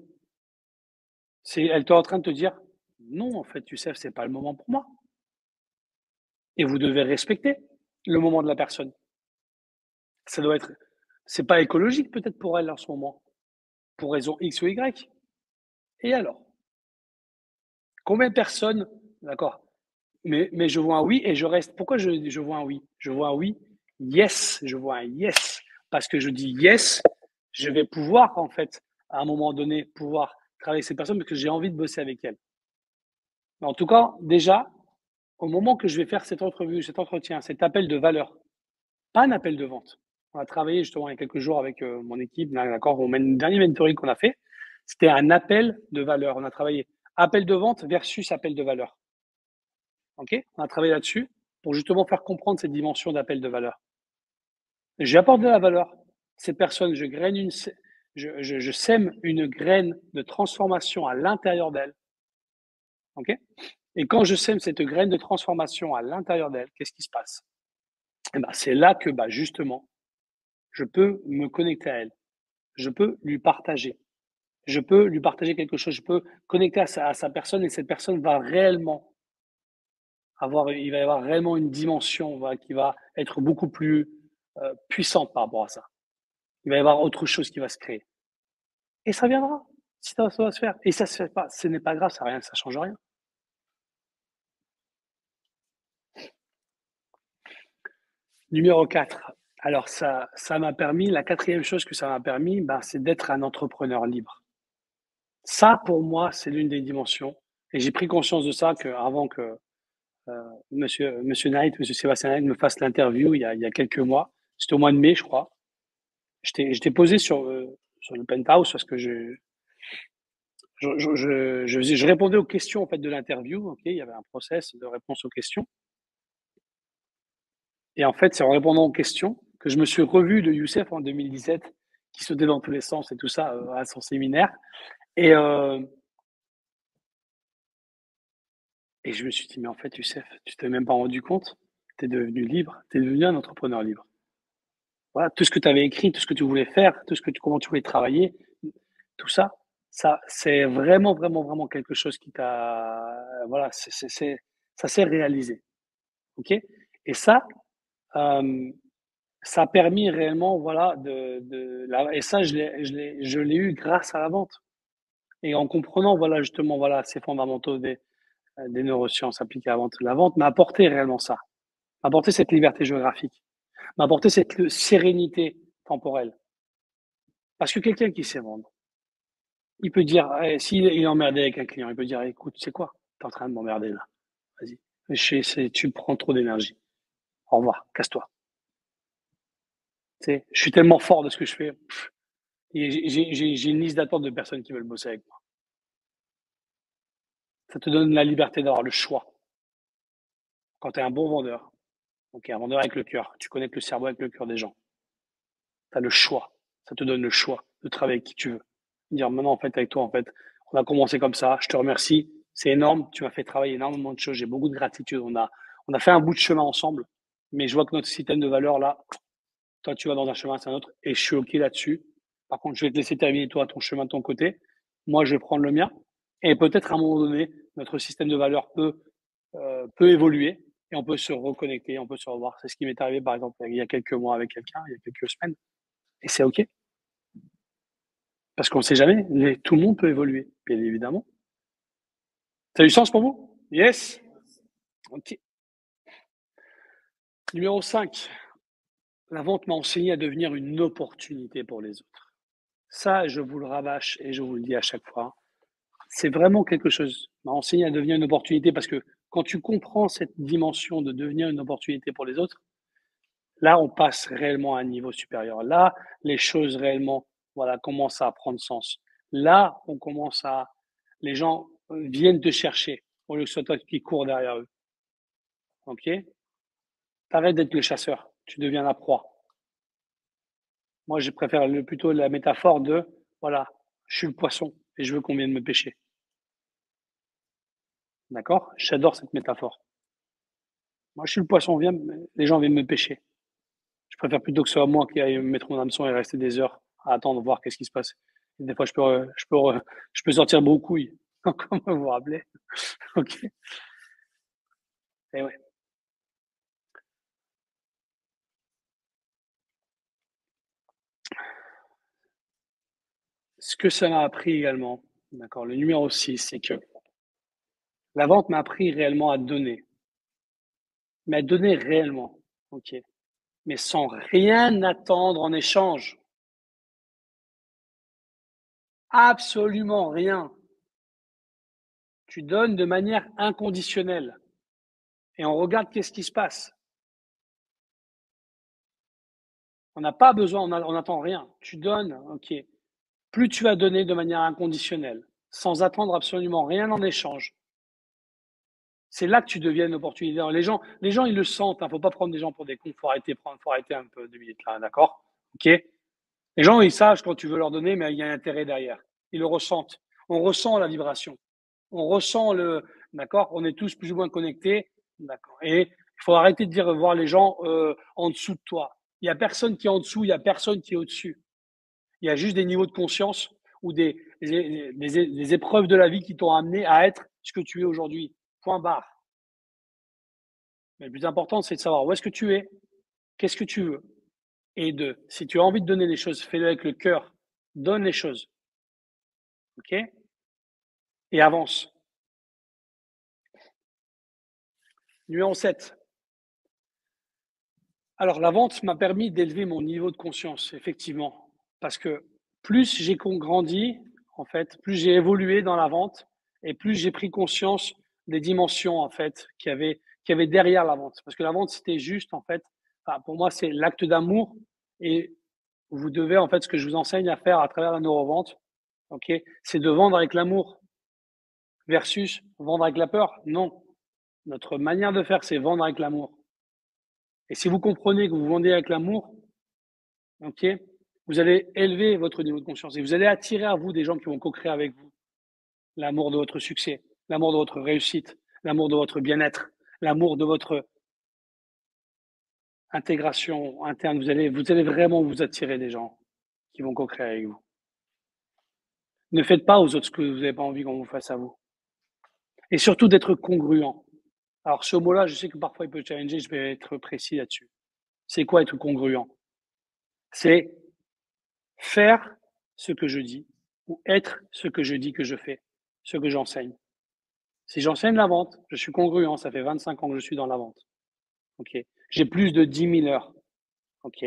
elle est en train de te dire non, en fait, tu sais, c'est pas le moment pour moi. Et vous devez respecter le moment de la personne. Ça doit être, c'est pas écologique peut-être pour elle en ce moment, pour raison X ou Y. Et alors, combien de personnes, d'accord, mais je vois un oui et je reste. Pourquoi je vois un oui? Je vois un oui, yes, je vois un yes. Parce que je dis yes, je vais pouvoir, en fait, à un moment donné, pouvoir travailler avec cette personne parce que j'ai envie de bosser avec elle. Mais en tout cas, déjà, au moment que je vais faire cette entrevue, cet entretien, cet appel de valeur, pas un appel de vente. On a travaillé justement il y a quelques jours avec mon équipe, d'accord, au dernier mentoring qu'on a fait, c'était un appel de valeur. On a travaillé appel de vente versus appel de valeur. OK? On a travaillé là-dessus pour justement faire comprendre cette dimension d'appel de valeur. J'apporte de la valeur. Ces personnes, je sème une graine de transformation à l'intérieur d'elles. OK? Et quand je sème cette graine de transformation à l'intérieur d'elle, qu'est-ce qui se passe? Et ben, c'est là que justement, je peux me connecter à elle. Je peux lui partager. Je peux lui partager quelque chose. Je peux connecter à sa personne et cette personne va réellement il va y avoir réellement une dimension qui va être beaucoup plus puissante par rapport à ça. Il va y avoir autre chose qui va se créer. Et ça viendra. Si ça va se faire. Et ça se fait pas. Ce n'est pas grave, ça change rien. Numéro 4. Alors ça m'a permis, la quatrième chose que ça m'a permis, c'est d'être un entrepreneur libre. Ça, pour moi, c'est l'une des dimensions. Et j'ai pris conscience de ça avant que monsieur Knight, monsieur Sébastien Knight me fasse l'interview il y a quelques mois. C'était au mois de mai, je crois. J'étais posé sur le penthouse parce que je répondais aux questions en fait de l'interview. Ok, il y avait un process de réponse aux questions. Et en fait, c'est en répondant aux questions que je me suis revu de Youssef en 2017, qui sautait dans tous les sens et tout ça à son séminaire. Et, euh, et je me suis dit, mais en fait, Youssef, tu t'es même pas rendu compte, tu es devenu libre, tu es devenu un entrepreneur libre. Voilà, tout ce que tu avais écrit, tout ce que tu voulais faire, comment tu voulais travailler, tout ça, c'est vraiment, vraiment, vraiment quelque chose qui voilà, ça s'est réalisé. OK? Et ça a permis réellement, voilà, et ça, je l'ai eu grâce à la vente. Et en comprenant, voilà, justement, voilà, ces fondamentaux des neurosciences appliquées à la vente m'a apporté réellement ça. M'a apporté cette liberté géographique. M'a apporté cette sérénité temporelle. Parce que quelqu'un qui sait vendre, il peut dire, s'il est emmerdé avec un client, il peut dire, écoute, tu sais quoi, tu es en train de m'emmerder là. Vas-y. Tu prends trop d'énergie. Au revoir, casse-toi. Tu sais, je suis tellement fort de ce que je fais. J'ai une liste d'attente de personnes qui veulent bosser avec moi. Ça te donne la liberté d'avoir le choix. Quand tu es un bon vendeur, donc un vendeur avec le cœur, tu connectes le cerveau avec le cœur des gens. Tu as le choix. Ça te donne le choix de travailler avec qui tu veux. Dire maintenant, en fait, avec toi, en fait, on a commencé comme ça. Je te remercie. C'est énorme. Tu m'as fait travailler énormément de choses. J'ai beaucoup de gratitude. On a fait un bout de chemin ensemble. Mais je vois que notre système de valeurs, là, toi, tu vas dans un chemin, c'est un autre. Et je suis OK là-dessus. Par contre, je vais te laisser terminer, toi, ton chemin de ton côté. Moi, je vais prendre le mien. Et peut-être à un moment donné, notre système de valeurs peut évoluer et on peut se reconnecter, on peut se revoir. C'est ce qui m'est arrivé, par exemple, il y a quelques mois avec quelqu'un, il y a quelques semaines. Et c'est OK. Parce qu'on ne sait jamais, tout le monde peut évoluer, bien évidemment. Ça a du sens pour vous? Yes? OK. Numéro 5. La vente m'a enseigné à devenir une opportunité pour les autres. Ça, je vous le rabâche et je vous le dis à chaque fois. c'est vraiment quelque chose. M'a enseigné à devenir une opportunité parce que quand tu comprends cette dimension de devenir une opportunité pour les autres, là, on passe réellement à un niveau supérieur. Là, les choses réellement, voilà, commencent à prendre sens. Là, on commence à, les gens viennent te chercher au lieu que ce soit toi qui cours derrière eux. Ok? T'arrêtes d'être le chasseur, tu deviens la proie. Moi, je préfère plutôt la métaphore de, voilà, je suis le poisson et je veux qu'on vienne me pêcher. D'accord? J'adore cette métaphore. Moi, je suis le poisson, les gens viennent me pêcher. Je préfère plutôt que ce soit moi qui aille me mettre mon hameçon et rester des heures à attendre, voir qu'est-ce qui se passe. Et des fois, je peux sortir couilles, comme vous vous rappelez. Ok. Et ouais. Ce que ça m'a appris également, d'accord, le numéro 6, c'est que la vente m'a appris réellement à donner. Mais à donner réellement. Ok. Mais sans rien attendre en échange. Absolument rien. Tu donnes de manière inconditionnelle. Et on regarde qu'est-ce qui se passe. On n'a pas besoin, on n'attend rien. Tu donnes, ok. Plus tu vas donner de manière inconditionnelle, sans attendre absolument rien en échange, c'est là que tu deviens une opportunité. Les gens, ils le sentent. Il ne faut pas prendre des gens pour des cons. Faut arrêter un peu 2 minutes là, d'accord? Ok? Les gens, ils savent quand tu veux leur donner, mais il y a un intérêt derrière. Ils le ressentent. On ressent la vibration. On ressent d'accord? On est tous plus ou moins connectés, d'accord? Et il faut arrêter de dire voir les gens en dessous de toi. Il y a personne qui est en dessous, il y a personne qui est au-dessus. Il y a juste des niveaux de conscience ou des épreuves de la vie qui t'ont amené à être ce que tu es aujourd'hui. Point barre. Mais le plus important, c'est de savoir où est-ce que tu es, qu'est-ce que tu veux. Et si tu as envie de donner les choses, fais-le avec le cœur. Donne les choses. OK? Et avance. Numéro 7. Alors, la vente m'a permis d'élever mon niveau de conscience, effectivement. Parce que plus j'ai grandi, en fait, plus j'ai évolué dans la vente et plus j'ai pris conscience des dimensions, en fait, qu'il y avait derrière la vente. Parce que la vente, c'était juste, en fait, enfin, pour moi, c'est l'acte d'amour et vous devez, en fait, ce que je vous enseigne à faire à travers la neurovente, ok, c'est de vendre avec l'amour versus vendre avec la peur. Non. Notre manière de faire, c'est vendre avec l'amour. Et si vous comprenez que vous vendez avec l'amour, ok, vous allez élever votre niveau de conscience et vous allez attirer à vous des gens qui vont co-créer avec vous l'amour de votre succès, l'amour de votre réussite, l'amour de votre bien-être, l'amour de votre intégration interne. Vous allez vraiment vous attirer des gens qui vont co-créer avec vous. Ne faites pas aux autres ce que vous n'avez pas envie qu'on vous fasse à vous. Et surtout d'être congruent. Alors ce mot-là, je sais que parfois il peut challenger, je vais être précis là-dessus. C'est quoi être congruent? C'est faire ce que je dis ou être ce que je dis que je fais, ce que j'enseigne. Si j'enseigne la vente, je suis congruent, ça fait 25 ans que je suis dans la vente. Ok. J'ai plus de 10 000 heures ok,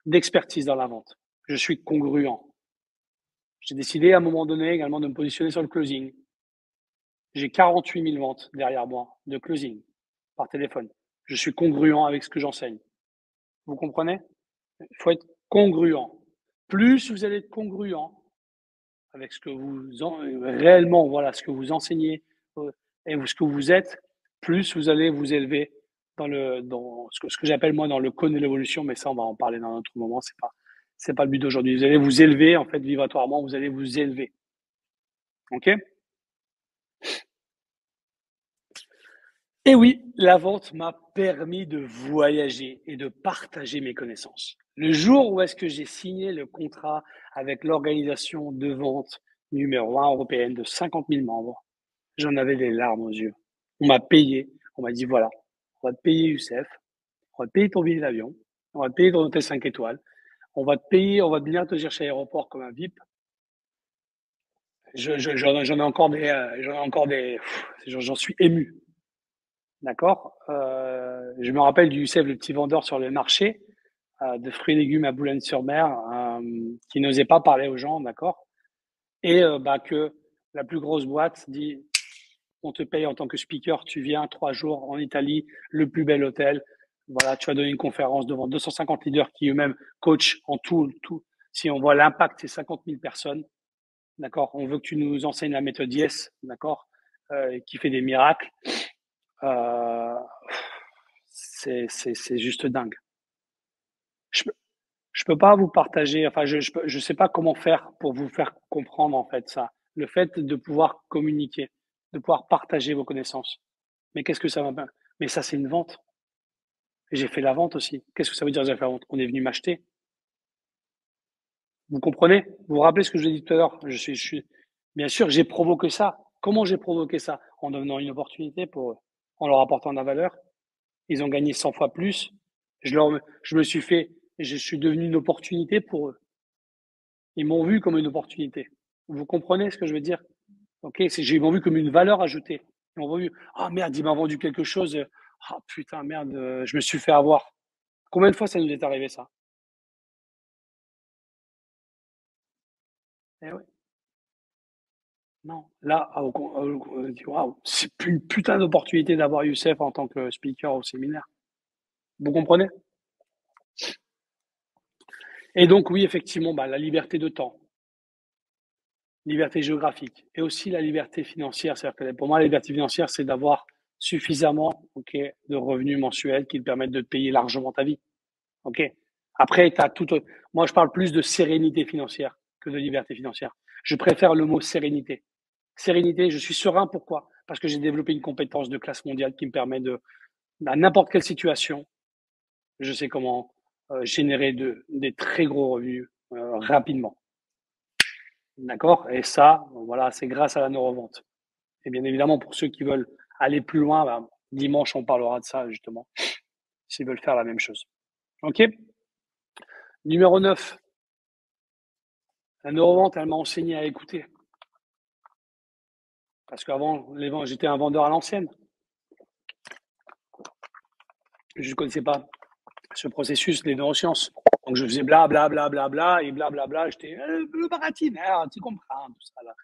d'expertise dans la vente. Je suis congruent. J'ai décidé à un moment donné également de me positionner sur le closing. J'ai 48 000 ventes derrière moi de closing par téléphone. Je suis congruent avec ce que j'enseigne. Vous comprenez? Il faut être congruent. Plus vous allez être congruent avec ce que réellement, voilà, ce que vous enseignez et ce que vous êtes, plus vous allez vous élever dans ce que j'appelle moi dans le cône de l'évolution, mais ça, on va en parler dans un autre moment. C'est pas le but d'aujourd'hui. Vous allez vous élever, en fait, vibratoirement, vous allez vous élever. OK? Et oui, la vente m'a permis de voyager et de partager mes connaissances. Le jour où est-ce que j'ai signé le contrat avec l'organisation de vente numéro 1 européenne de 50 000 membres, j'en avais les larmes aux yeux. On m'a payé, on m'a dit voilà, on va te payer Youssef, on va te payer ton billet d'avion, on va te payer ton hôtel 5 étoiles, on va te payer, on va venir te chercher à l'aéroport comme un VIP. J'en ai encore j'en suis ému. D'accord. Je me rappelle du Youssef, le petit vendeur sur le marché de fruits et légumes à Boulogne-sur-Mer, qui n'osait pas parler aux gens, d'accord. Et que La plus grosse boîte dit, on te paye en tant que speaker, tu viens 3 jours en Italie, le plus bel hôtel. Voilà, tu vas donner une conférence devant 250 leaders qui eux-mêmes coachent en tout. Si on voit l'impact, c'est 50 000 personnes. D'accord. On veut que tu nous enseignes la méthode Yes, d'accord, qui fait des miracles. C'est juste dingue. Je peux pas vous partager, enfin, je sais pas comment faire pour vous faire comprendre, en fait, ça. Le fait de pouvoir communiquer, de pouvoir partager vos connaissances. Mais qu'est-ce que ça va? Mais ça, c'est une vente. J'ai fait la vente aussi. Qu'est-ce que ça veut dire, j'ai fait la vente? On est venu m'acheter. Vous comprenez? Vous vous rappelez ce que je vous ai dit tout à l'heure? Bien sûr, j'ai provoqué ça. Comment j'ai provoqué ça? En donnant une opportunité pour eux, en leur apportant de la valeur. Ils ont gagné 100 fois plus. Je me suis fait, je suis devenu une opportunité pour eux. Ils m'ont vu comme une opportunité. Vous comprenez ce que je veux dire? Ok, ils m'ont vu comme une valeur ajoutée. Ils m'ont vu, ah merde, il m'a vendu quelque chose. Ah putain, merde, je me suis fait avoir. Combien de fois ça nous est arrivé ça? Eh ouais, non. Là, waouh, c'est une putain d'opportunité d'avoir Youssef en tant que speaker au séminaire. Vous comprenez? Et donc, oui, effectivement, bah, la liberté de temps, liberté géographique et aussi la liberté financière. C'est-à-dire que pour moi, la liberté financière, c'est d'avoir suffisamment de revenus mensuels qui te permettent de te payer largement ta vie. Ok. Après, t'as tout. Moi, je parle plus de sérénité financière que de liberté financière. Je préfère le mot sérénité. Sérénité, je suis serein. Pourquoi? Parce que j'ai développé une compétence de classe mondiale qui me permet de, à n'importe quelle situation, je sais comment générer des très gros revenus rapidement. D'accord? Et ça, voilà, c'est grâce à la neurovente. Et bien évidemment, pour ceux qui veulent aller plus loin, bah, dimanche, on parlera de ça, justement, s'ils veulent faire la même chose. OK? Numéro 9. La neurovente, elle m'a enseigné à écouter. Parce qu'avant, j'étais un vendeur à l'ancienne. Je ne connaissais pas ce processus des neurosciences. Donc, je faisais bla, bla, bla, bla, bla, et bla, bla, bla. J'étais le baratine, tu comprends, tout ça, là.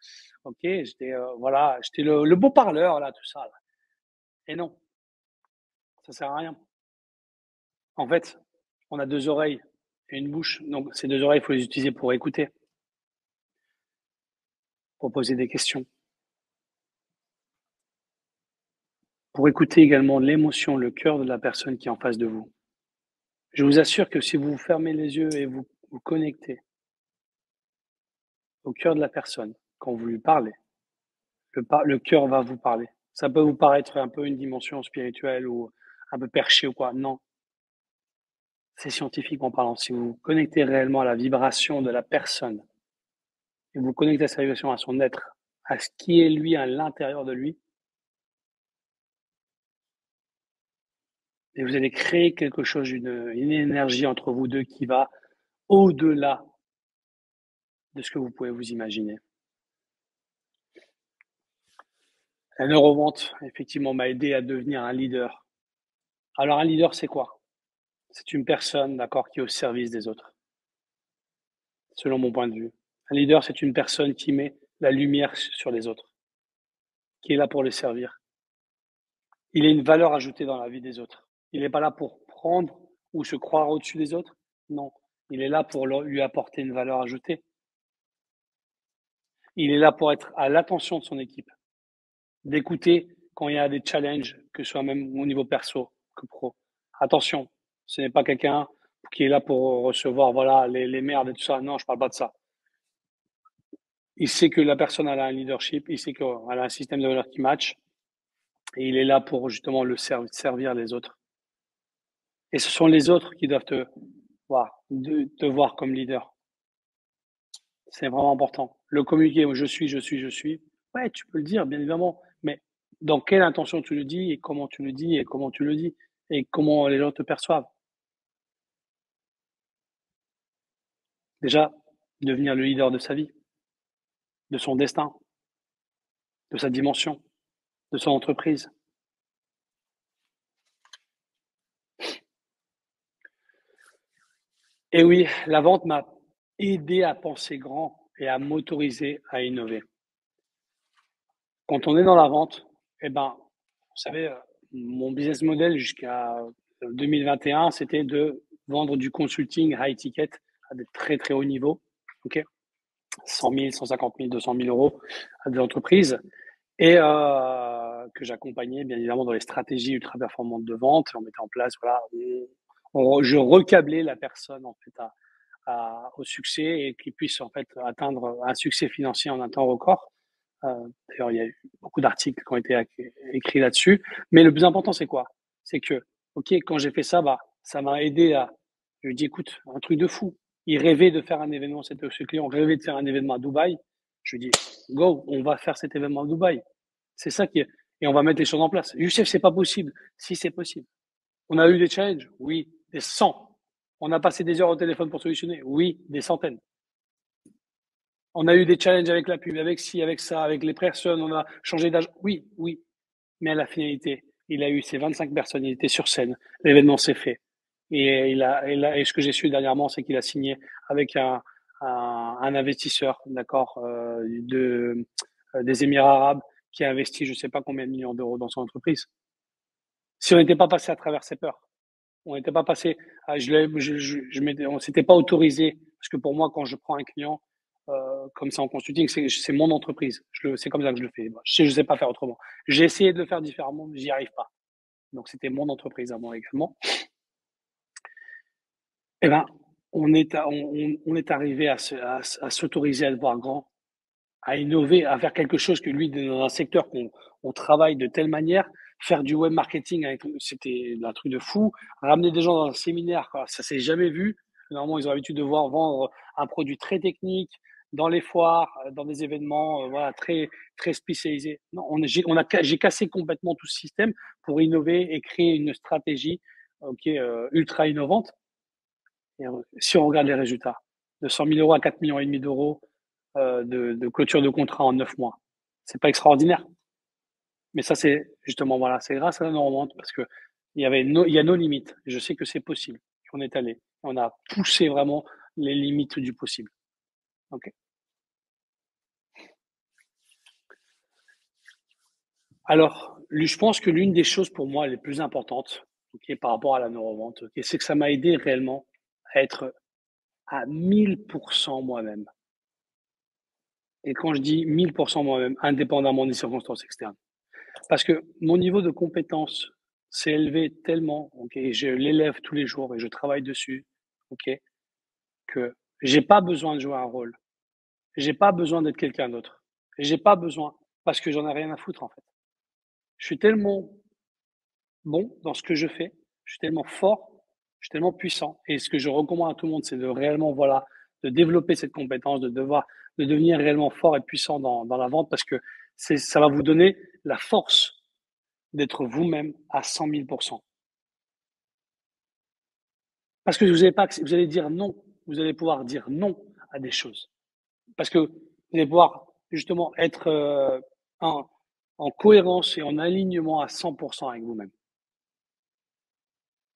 OK? J'étais, voilà, j'étais le beau parleur, là, tout ça, là. Et non, ça sert à rien. En fait, on a 2 oreilles et une bouche. Donc, ces 2 oreilles, il faut les utiliser pour écouter, pour poser des questions, pour écouter également l'émotion, le cœur de la personne qui est en face de vous. Je vous assure que si vous fermez les yeux et vous vous connectez au cœur de la personne, quand vous lui parlez, le cœur va vous parler. Ça peut vous paraître un peu une dimension spirituelle ou un peu perché ou quoi. Non, c'est scientifique en parlant. Si vous vous connectez réellement à la vibration de la personne et vous connectez à sa vibration, à son être, à ce qui est lui à l'intérieur de lui, et vous allez créer quelque chose, une énergie entre vous deux qui va au-delà de ce que vous pouvez vous imaginer. La neurovente, effectivement, m'a aidé à devenir un leader. Alors, un leader, c'est quoi? C'est une personne, d'accord, qui est au service des autres, selon mon point de vue. Un leader, c'est une personne qui met la lumière sur les autres, qui est là pour les servir. Il a une valeur ajoutée dans la vie des autres. Il n'est pas là pour prendre ou se croire au-dessus des autres. Non, il est là pour lui apporter une valeur ajoutée. Il est là pour être à l'attention de son équipe, d'écouter quand il y a des challenges, que ce soit même au niveau perso que pro. Attention, ce n'est pas quelqu'un qui est là pour recevoir voilà les merdes et tout ça. Non, je parle pas de ça. Il sait que la personne elle a un leadership, il sait qu'elle a un système de valeurs qui match, et il est là pour justement servir les autres. Et ce sont les autres qui doivent te voir comme leader. C'est vraiment important. Le communiquer, je suis, je suis, je suis. Ouais, tu peux le dire, bien évidemment, mais dans quelle intention tu le dis et comment tu le dis et comment tu le dis et comment les gens te perçoivent. Déjà, devenir le leader de sa vie, de son destin, de sa dimension, de son entreprise. Et oui, la vente m'a aidé à penser grand et à m'autoriser à innover. Quand on est dans la vente, eh ben, vous savez, mon business model jusqu'à 2021, c'était de vendre du consulting high ticket à des très très hauts niveaux, ok, 100 000, 150 000, 200 000 euros à des entreprises et que j'accompagnais bien évidemment dans les stratégies ultra performantes de vente. On mettait en place, voilà, je recablais la personne en fait au succès et qu'il puisse en fait atteindre un succès financier en un temps record. D'ailleurs, il y a eu beaucoup d'articles qui ont été écrits là-dessus. Mais le plus important, c'est quoi? C'est que, ok, quand j'ai fait ça, bah, ça m'a aidé à. Je lui dis, écoute, un truc de fou. Il rêvait de faire un événement, ce client rêvait de faire un événement à Dubaï. Je lui dis, go, on va faire cet événement à Dubaï. C'est ça qui est. Et on va mettre les choses en place. Youssef, c'est pas possible. Si, c'est possible. On a eu des challenges? Oui, des 100. On a passé des heures au téléphone pour solutionner? Oui, des centaines. On a eu des challenges avec la pub, avec ci, avec ça, avec les personnes, on a changé d'âge. Oui, oui. Mais à la finalité, il a eu ses 25 personnes, il était sur scène, l'événement s'est fait. Et ce que j'ai su dernièrement, c'est qu'il a signé avec un investisseur, d'accord, des Émirats arabes, qui a investi je ne sais pas combien de millions d'euros dans son entreprise. Si on n'était pas passé à travers ces peurs, on n'était pas passé, on s'était pas autorisé, parce que pour moi, quand je prends un client comme ça en consulting, c'est mon entreprise. C'est comme ça que je le fais. Je ne sais pas faire autrement. J'ai essayé de le faire différemment, mais j'y arrive pas. Donc c'était mon entreprise à moi également. Eh ben, on est arrivé à s'autoriser à voir grand, à innover, à faire quelque chose que lui, dans un secteur qu'on travaille de telle manière, faire du web marketing, c'était un truc de fou. Ramener des gens dans un séminaire, quoi, ça s'est jamais vu. Normalement, ils ont l'habitude de voir vendre un produit très technique dans les foires, dans des événements, voilà, très très spécialisés. Non, j'ai cassé complètement tout ce système pour innover et créer une stratégie, ok, ultra innovante. Et si on regarde les résultats, de 100 000 euros à 4 millions et demi d'euros de clôture de contrat en 9 mois. C'est pas extraordinaire. Mais ça, c'est justement, voilà, c'est grâce à la normande parce que il y a nos limites. Je sais que c'est possible. On est allé. On a poussé vraiment les limites du possible. Ok. Alors, je pense que l'une des choses pour moi les plus importantes, ok, par rapport à la neurovente, ok, c'est que ça m'a aidé réellement à être à 1000% moi-même. Et quand je dis 1000% moi-même, indépendamment des circonstances externes. Parce que mon niveau de compétence s'est élevé tellement, ok, et je l'élève tous les jours et je travaille dessus, ok, que j'ai pas besoin de jouer un rôle. J'ai pas besoin d'être quelqu'un d'autre. J'ai pas besoin parce que j'en ai rien à foutre en fait. Je suis tellement bon dans ce que je fais, je suis tellement fort, je suis tellement puissant. Et ce que je recommande à tout le monde, c'est de réellement, voilà, de développer cette compétence, de devenir réellement fort et puissant dans la vente parce que ça va vous donner la force d'être vous-même à 100 000%. Parce que vous allez dire non. Vous allez pouvoir dire non à des choses. Parce que vous allez pouvoir justement être en cohérence et en alignement à 100% avec vous-même.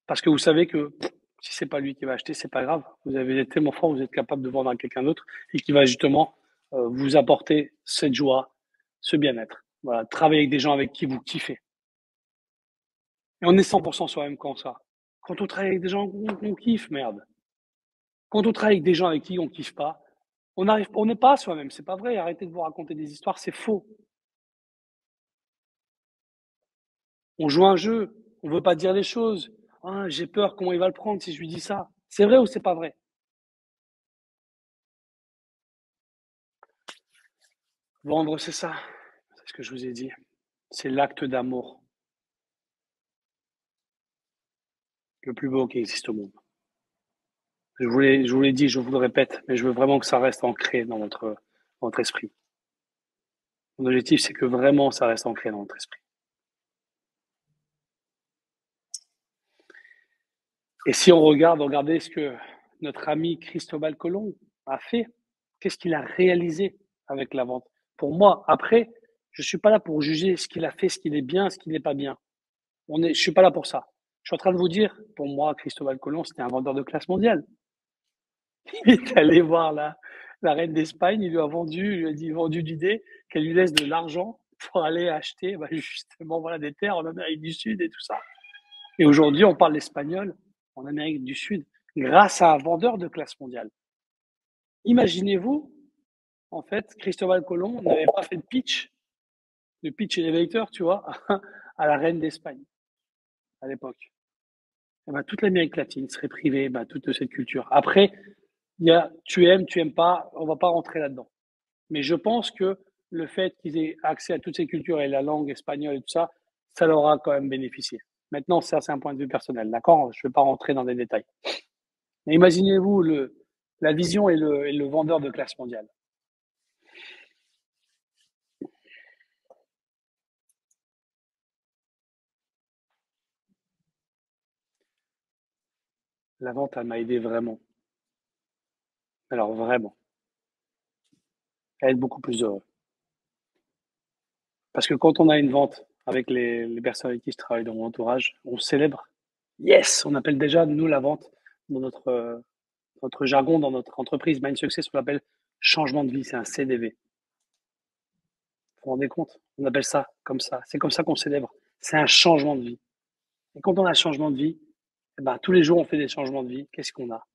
Parce que vous savez que si c'est pas lui qui va acheter, c'est pas grave. Vous êtes tellement fort, vous êtes capable de vendre à quelqu'un d'autre et qui va justement vous apporter cette joie, ce bien-être. Voilà, travailler avec des gens avec qui vous kiffez. Et on est 100% soi-même quand ça. Quand on travaille avec des gens qu'on kiffe, merde. Quand on travaille avec des gens avec qui on kiffe pas, on n'est pas soi-même. C'est pas vrai. Arrêtez de vous raconter des histoires, c'est faux. On joue un jeu. On veut pas dire les choses. Ah, j'ai peur. Comment il va le prendre si je lui dis ça? C'est vrai ou c'est pas vrai? Vendre, c'est ça. C'est ce que je vous ai dit. C'est l'acte d'amour le plus beau qui existe au monde. Je vous l'ai dit, je vous le répète, mais je veux vraiment que ça reste ancré dans votre esprit. Mon objectif, c'est que vraiment ça reste ancré dans votre esprit. Et si on regarde, regardez ce que notre ami Cristobal Colomb a fait. Qu'est-ce qu'il a réalisé avec la vente? Pour moi, après, je suis pas là pour juger ce qu'il a fait, ce qu'il est bien, ce qui n'est pas bien. Je suis pas là pour ça. Je suis en train de vous dire, pour moi, Cristobal Colomb, c'était un vendeur de classe mondiale. Il est allé voir la reine d'Espagne, il lui a vendu l'idée qu'elle lui laisse de l'argent pour aller acheter justement voilà, des terres en Amérique du Sud et tout ça. Et aujourd'hui, on parle l'espagnol en Amérique du Sud grâce à un vendeur de classe mondiale. Imaginez-vous, en fait, Cristobal Colomb n'avait pas fait de pitch elevator, tu vois, à la reine d'Espagne à l'époque. Eh ben, toute l'Amérique latine serait privée toute cette culture. Après, il y a tu aimes pas, on va pas rentrer là-dedans. Mais je pense que le fait qu'ils aient accès à toutes ces cultures et la langue espagnole et tout ça, ça leur a quand même bénéficié. Maintenant, ça, c'est un point de vue personnel, d'accord? Je ne vais pas rentrer dans des détails. Mais imaginez-vous la vision et le vendeur de classe mondiale. La vente, elle m'a aidé vraiment. Alors vraiment, à être beaucoup plus heureux. Parce que quand on a une vente avec les personnes avec qui je travaille dans mon entourage, on célèbre. Yes, on appelle déjà, nous, la vente, dans notre jargon, dans notre entreprise, Mind Success, on l'appelle changement de vie, c'est un CDV. Vous vous rendez compte? On appelle ça comme ça. C'est comme ça qu'on célèbre. C'est un changement de vie. Et quand on a un changement de vie, eh ben, tous les jours, on fait des changements de vie. Qu'est-ce qu'on a?